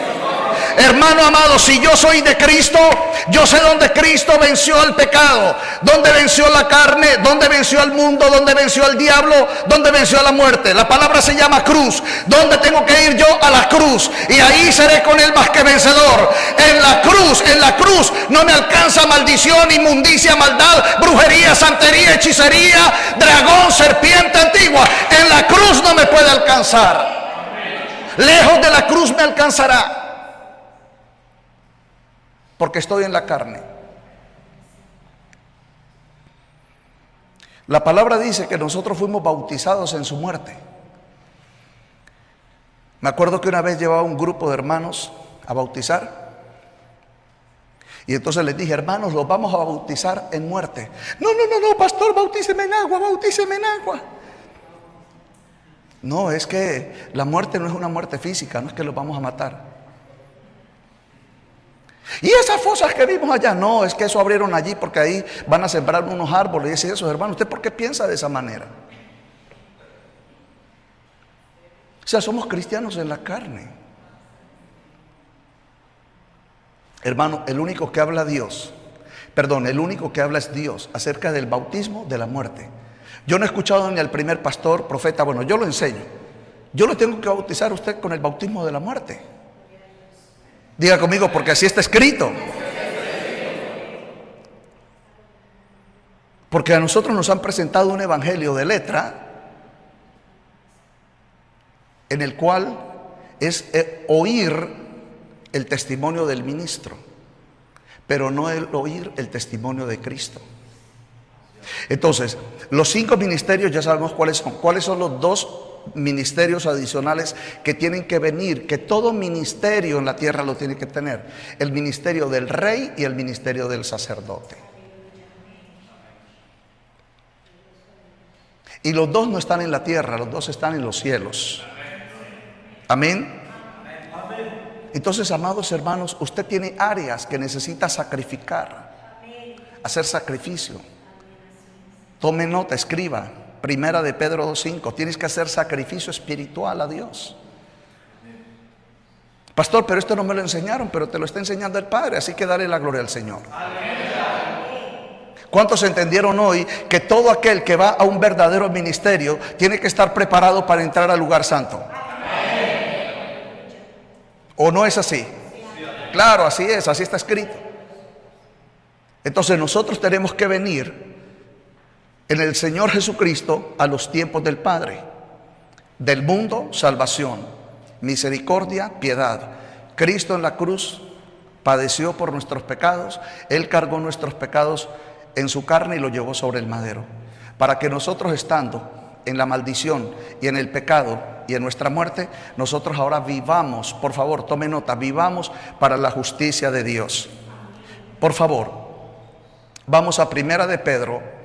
Speaker 1: Hermano amado, si yo soy de Cristo, yo sé dónde Cristo venció al pecado, dónde venció la carne, dónde venció al mundo, dónde venció al diablo, dónde venció a la muerte. La palabra se llama cruz. ¿Dónde tengo que ir yo? A la cruz, y ahí seré con él más que vencedor. En la cruz no me alcanza maldición, inmundicia, maldad, brujería, santería, hechicería, dragón, serpiente antigua. En la cruz no me puede alcanzar. Lejos de la cruz me alcanzará, porque estoy en la carne. La palabra dice que nosotros fuimos bautizados en su muerte. Me acuerdo que una vez llevaba un grupo de hermanos a bautizar, y entonces les dije: hermanos, los vamos a bautizar en muerte. No, pastor, bautíceme en agua, bautíceme en agua. No, es que la muerte no es una muerte física, no es que los vamos a matar. Y esas fosas que vimos allá, no, es que eso abrieron allí porque ahí van a sembrar unos árboles. Y eso, hermano, ¿usted por qué piensa de esa manera? O sea, somos cristianos en la carne. Hermano, el único que habla es Dios acerca del bautismo de la muerte. Yo no he escuchado ni al primer pastor, profeta, bueno, yo lo enseño. Yo lo tengo que bautizar a usted con el bautismo de la muerte. Diga conmigo: porque así está escrito. Porque a nosotros nos han presentado un evangelio de letra, en el cual es oír el testimonio del ministro, pero no el oír el testimonio de Cristo. Entonces, los 5 ministerios ya sabemos cuáles son. ¿Cuáles son los 2 ministerios adicionales que tienen que venir, que todo ministerio en la tierra lo tiene que tener? El ministerio del rey y el ministerio del sacerdote. Y los 2 no están en la tierra, los 2 están en los cielos. Amén. Entonces, amados hermanos, usted tiene áreas que necesita sacrificar, hacer sacrificio. Tome nota, escriba. Primera de Pedro 2:5. Tienes que hacer sacrificio espiritual a Dios. Pastor, pero esto no me lo enseñaron, pero te lo está enseñando el Padre, así que dale la gloria al Señor. ¿Cuántos entendieron hoy que todo aquel que va a un verdadero ministerio tiene que estar preparado para entrar al lugar santo? ¿O no es así? Claro, así es, así está escrito. Entonces nosotros tenemos que venir en el Señor Jesucristo a los tiempos del Padre. Del mundo, salvación. Misericordia, piedad. Cristo en la cruz padeció por nuestros pecados. Él cargó nuestros pecados en su carne y lo llevó sobre el madero, para que nosotros, estando en la maldición y en el pecado y en nuestra muerte, nosotros ahora vivamos. Por favor, tome nota: vivamos para la justicia de Dios. Por favor, vamos a Primera de Pedro.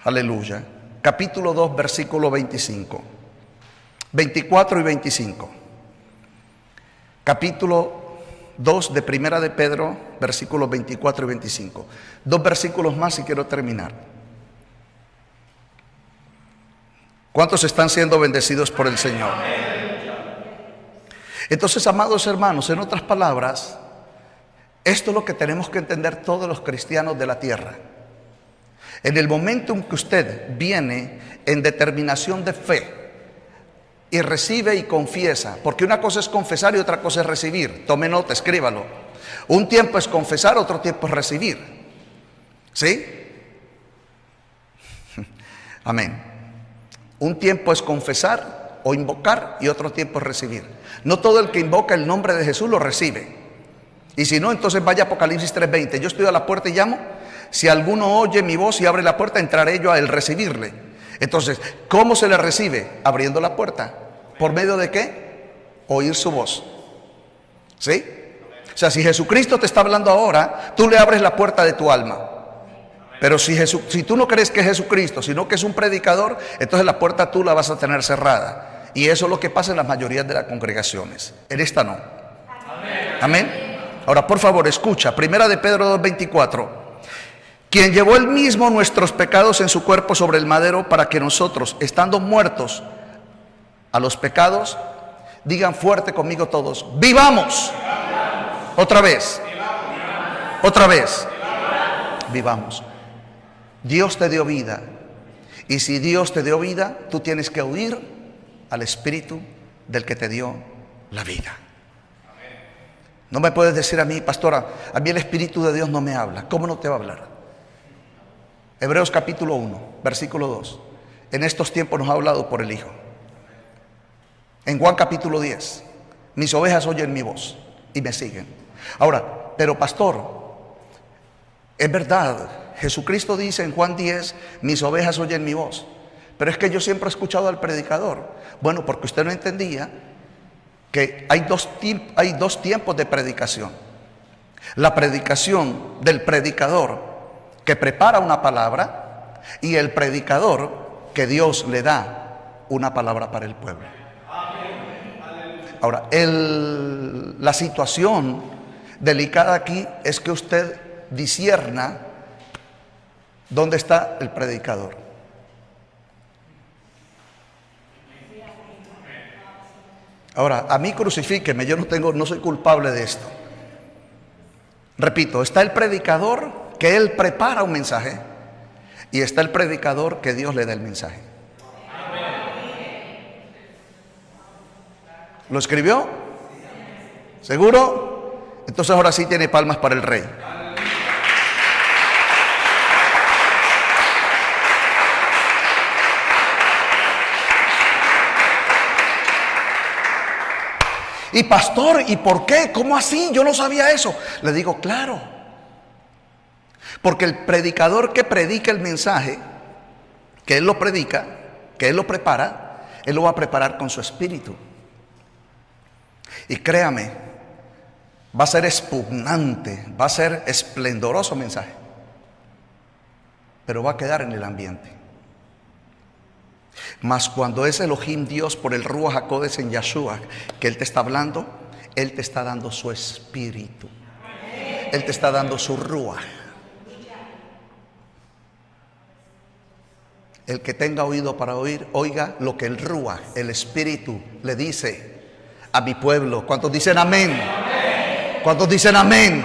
Speaker 1: Aleluya. Capítulo 2, versículo 25. 24 y 25. Capítulo 2 de Primera de Pedro, versículos 24 y 25. 2 versículos más y quiero terminar. ¿Cuántos están siendo bendecidos por el Señor? Entonces, amados hermanos, en otras palabras, esto es lo que tenemos que entender todos los cristianos de la tierra. En el momento en que usted viene en determinación de fe y recibe y confiesa, porque una cosa es confesar y otra cosa es recibir. Tome nota, escríbalo. Un tiempo es confesar, otro tiempo es recibir. ¿Sí? Amén. Un tiempo es confesar o invocar y otro tiempo es recibir. No todo el que invoca el nombre de Jesús lo recibe. Y si no, entonces vaya a Apocalipsis 3:20. Yo estoy a la puerta y llamo. Si alguno oye mi voz y abre la puerta, entraré yo a él, recibirle. Entonces, ¿cómo se le recibe? Abriendo la puerta. ¿Por medio de qué? Oír su voz. ¿Sí? O sea, si Jesucristo te está hablando ahora, tú le abres la puerta de tu alma. Pero si tú no crees que es Jesucristo, sino que es un predicador, entonces la puerta tú la vas a tener cerrada. Y eso es lo que pasa en la mayoría de las congregaciones. En esta no. Amén. Ahora, por favor, escucha. Primera de Pedro 2:24. Quien llevó él mismo nuestros pecados en su cuerpo sobre el madero, para que nosotros, estando muertos a los pecados, digan fuerte conmigo todos: ¡vivamos! Otra vez. Otra vez. Vivamos. Dios te dio vida. Y si Dios te dio vida, tú tienes que oír al Espíritu del que te dio la vida. No me puedes decir a mí, pastora, a mí el Espíritu de Dios no me habla. ¿Cómo no te va a hablar? Hebreos capítulo 1, versículo 2. En estos tiempos nos ha hablado por el Hijo. En Juan capítulo 10. Mis ovejas oyen mi voz y me siguen. Ahora, pero pastor, es verdad, Jesucristo dice en Juan 10, mis ovejas oyen mi voz. Pero es que yo siempre he escuchado al predicador. Bueno, porque usted no entendía que hay dos tiempos de predicación. La predicación del predicador que prepara una palabra y el predicador que Dios le da una palabra para el pueblo. Ahora, la situación delicada aquí es que usted discierna dónde está el predicador. Ahora, a mí crucifíqueme, yo no soy culpable de esto. Repito, está el predicador que él prepara un mensaje y está el predicador que Dios le da el mensaje. ¿Lo escribió? ¿Seguro? Entonces ahora sí tiene palmas para el rey. Y pastor, ¿y por qué? ¿Cómo así? Yo no sabía eso. Le digo, claro. Porque el predicador que predica el mensaje, que él lo predica, que él lo prepara, él lo va a preparar con su espíritu. Y créame, va a ser expugnante, va a ser esplendoroso mensaje. Pero va a quedar en el ambiente. Mas cuando es Elohim Dios por el Ruach HaKodesh en Yahshua que Él te está hablando, Él te está dando su espíritu. Él te está dando su Ruach. El que tenga oído para oír, oiga lo que el Ruach, el espíritu, le dice a mi pueblo. ¿Cuántos dicen amén? ¿Cuántos dicen amén?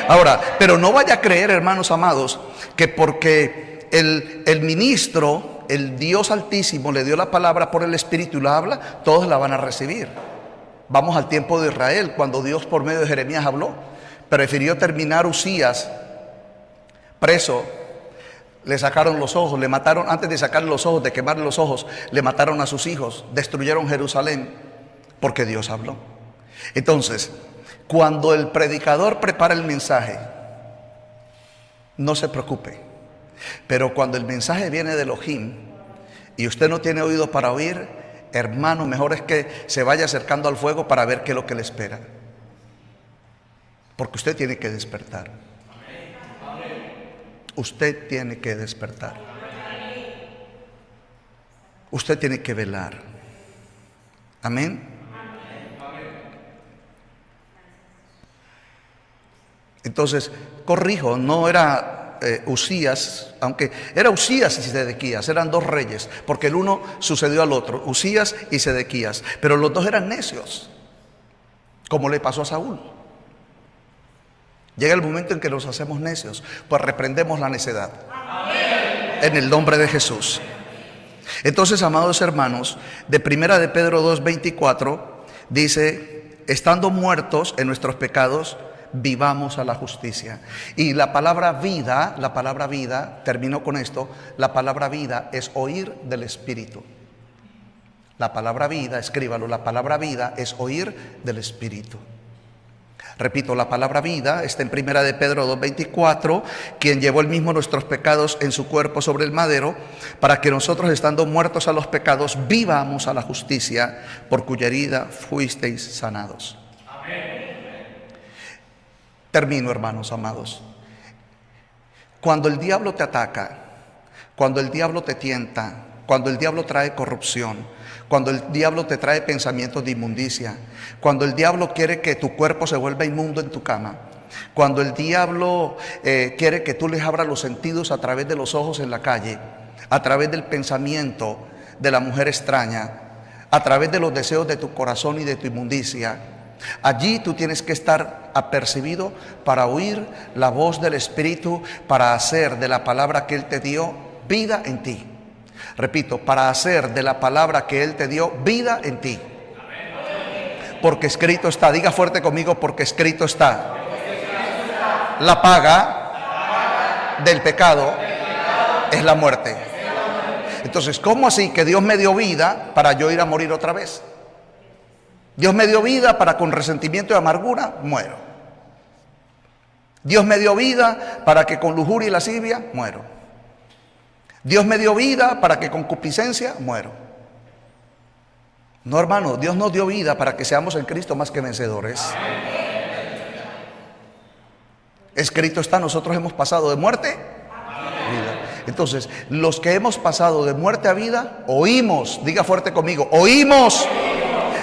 Speaker 1: Ahora, pero no vaya a creer, hermanos amados, que porque el ministro, el Dios Altísimo le dio la palabra por el Espíritu y la habla, todos la van a recibir. Vamos al tiempo de Israel, cuando Dios por medio de Jeremías habló. Prefirió terminar Usías preso. Le sacaron los ojos, le mataron, antes de sacarle los ojos, de quemarle los ojos, le mataron a sus hijos, destruyeron Jerusalén, porque Dios habló. Entonces, cuando el predicador prepara el mensaje, no se preocupe. Pero cuando el mensaje viene de Elohim y usted no tiene oído para oír, hermano, mejor es que se vaya acercando al fuego para ver qué es lo que le espera. Porque usted tiene que despertar. Usted tiene que despertar. Usted tiene que velar. Amén. Entonces, corrijo, no era Usías, aunque era Usías y Sedequías, eran dos reyes, porque el uno sucedió al otro, Usías y Sedequías, pero los dos eran necios, como le pasó a Saúl. Llega el momento en que nos hacemos necios, pues reprendemos la necedad. Amén. En el nombre de Jesús. Entonces, amados hermanos, de Primera de Pedro 2:24 dice: estando muertos en nuestros pecados, vivamos a la justicia. Y la palabra vida, termino con esto, la palabra vida es oír del Espíritu. La palabra vida, escríbalo, la palabra vida es oír del Espíritu. Repito, la palabra vida está en Primera de Pedro 2:24, quien llevó él mismo nuestros pecados en su cuerpo sobre el madero, para que nosotros, estando muertos a los pecados, vivamos a la justicia, por cuya herida fuisteis sanados. Amén. Termino, hermanos amados. Cuando el diablo te ataca, cuando el diablo te tienta, cuando el diablo trae corrupción, cuando el diablo te trae pensamientos de inmundicia, cuando el diablo quiere que tu cuerpo se vuelva inmundo en tu cama, cuando el diablo quiere que tú les abras los sentidos a través de los ojos en la calle, a través del pensamiento de la mujer extraña, a través de los deseos de tu corazón y de tu inmundicia, allí tú tienes que estar apercibido para oír la voz del Espíritu, para hacer de la palabra que Él te dio vida en ti. Repito, para hacer de la palabra que Él te dio vida en ti. Porque escrito está, diga fuerte conmigo, porque escrito está. La paga del pecado es la muerte. Entonces, ¿cómo así que Dios me dio vida para yo ir a morir otra vez? Dios me dio vida para con resentimiento y amargura muero. Dios me dio vida para que con lujuria y lascivia muero. Dios me dio vida para que con concupiscencia muero. No, hermano, Dios nos dio vida para que seamos en Cristo más que vencedores. Escrito está, nosotros hemos pasado de muerte a vida. Entonces, los que hemos pasado de muerte a vida, oímos, diga fuerte conmigo, oímos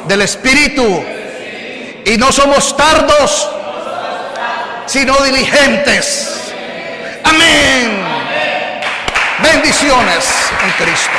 Speaker 1: del Espíritu, y no somos tardos, sino diligentes. Amén. Bendiciones en Cristo.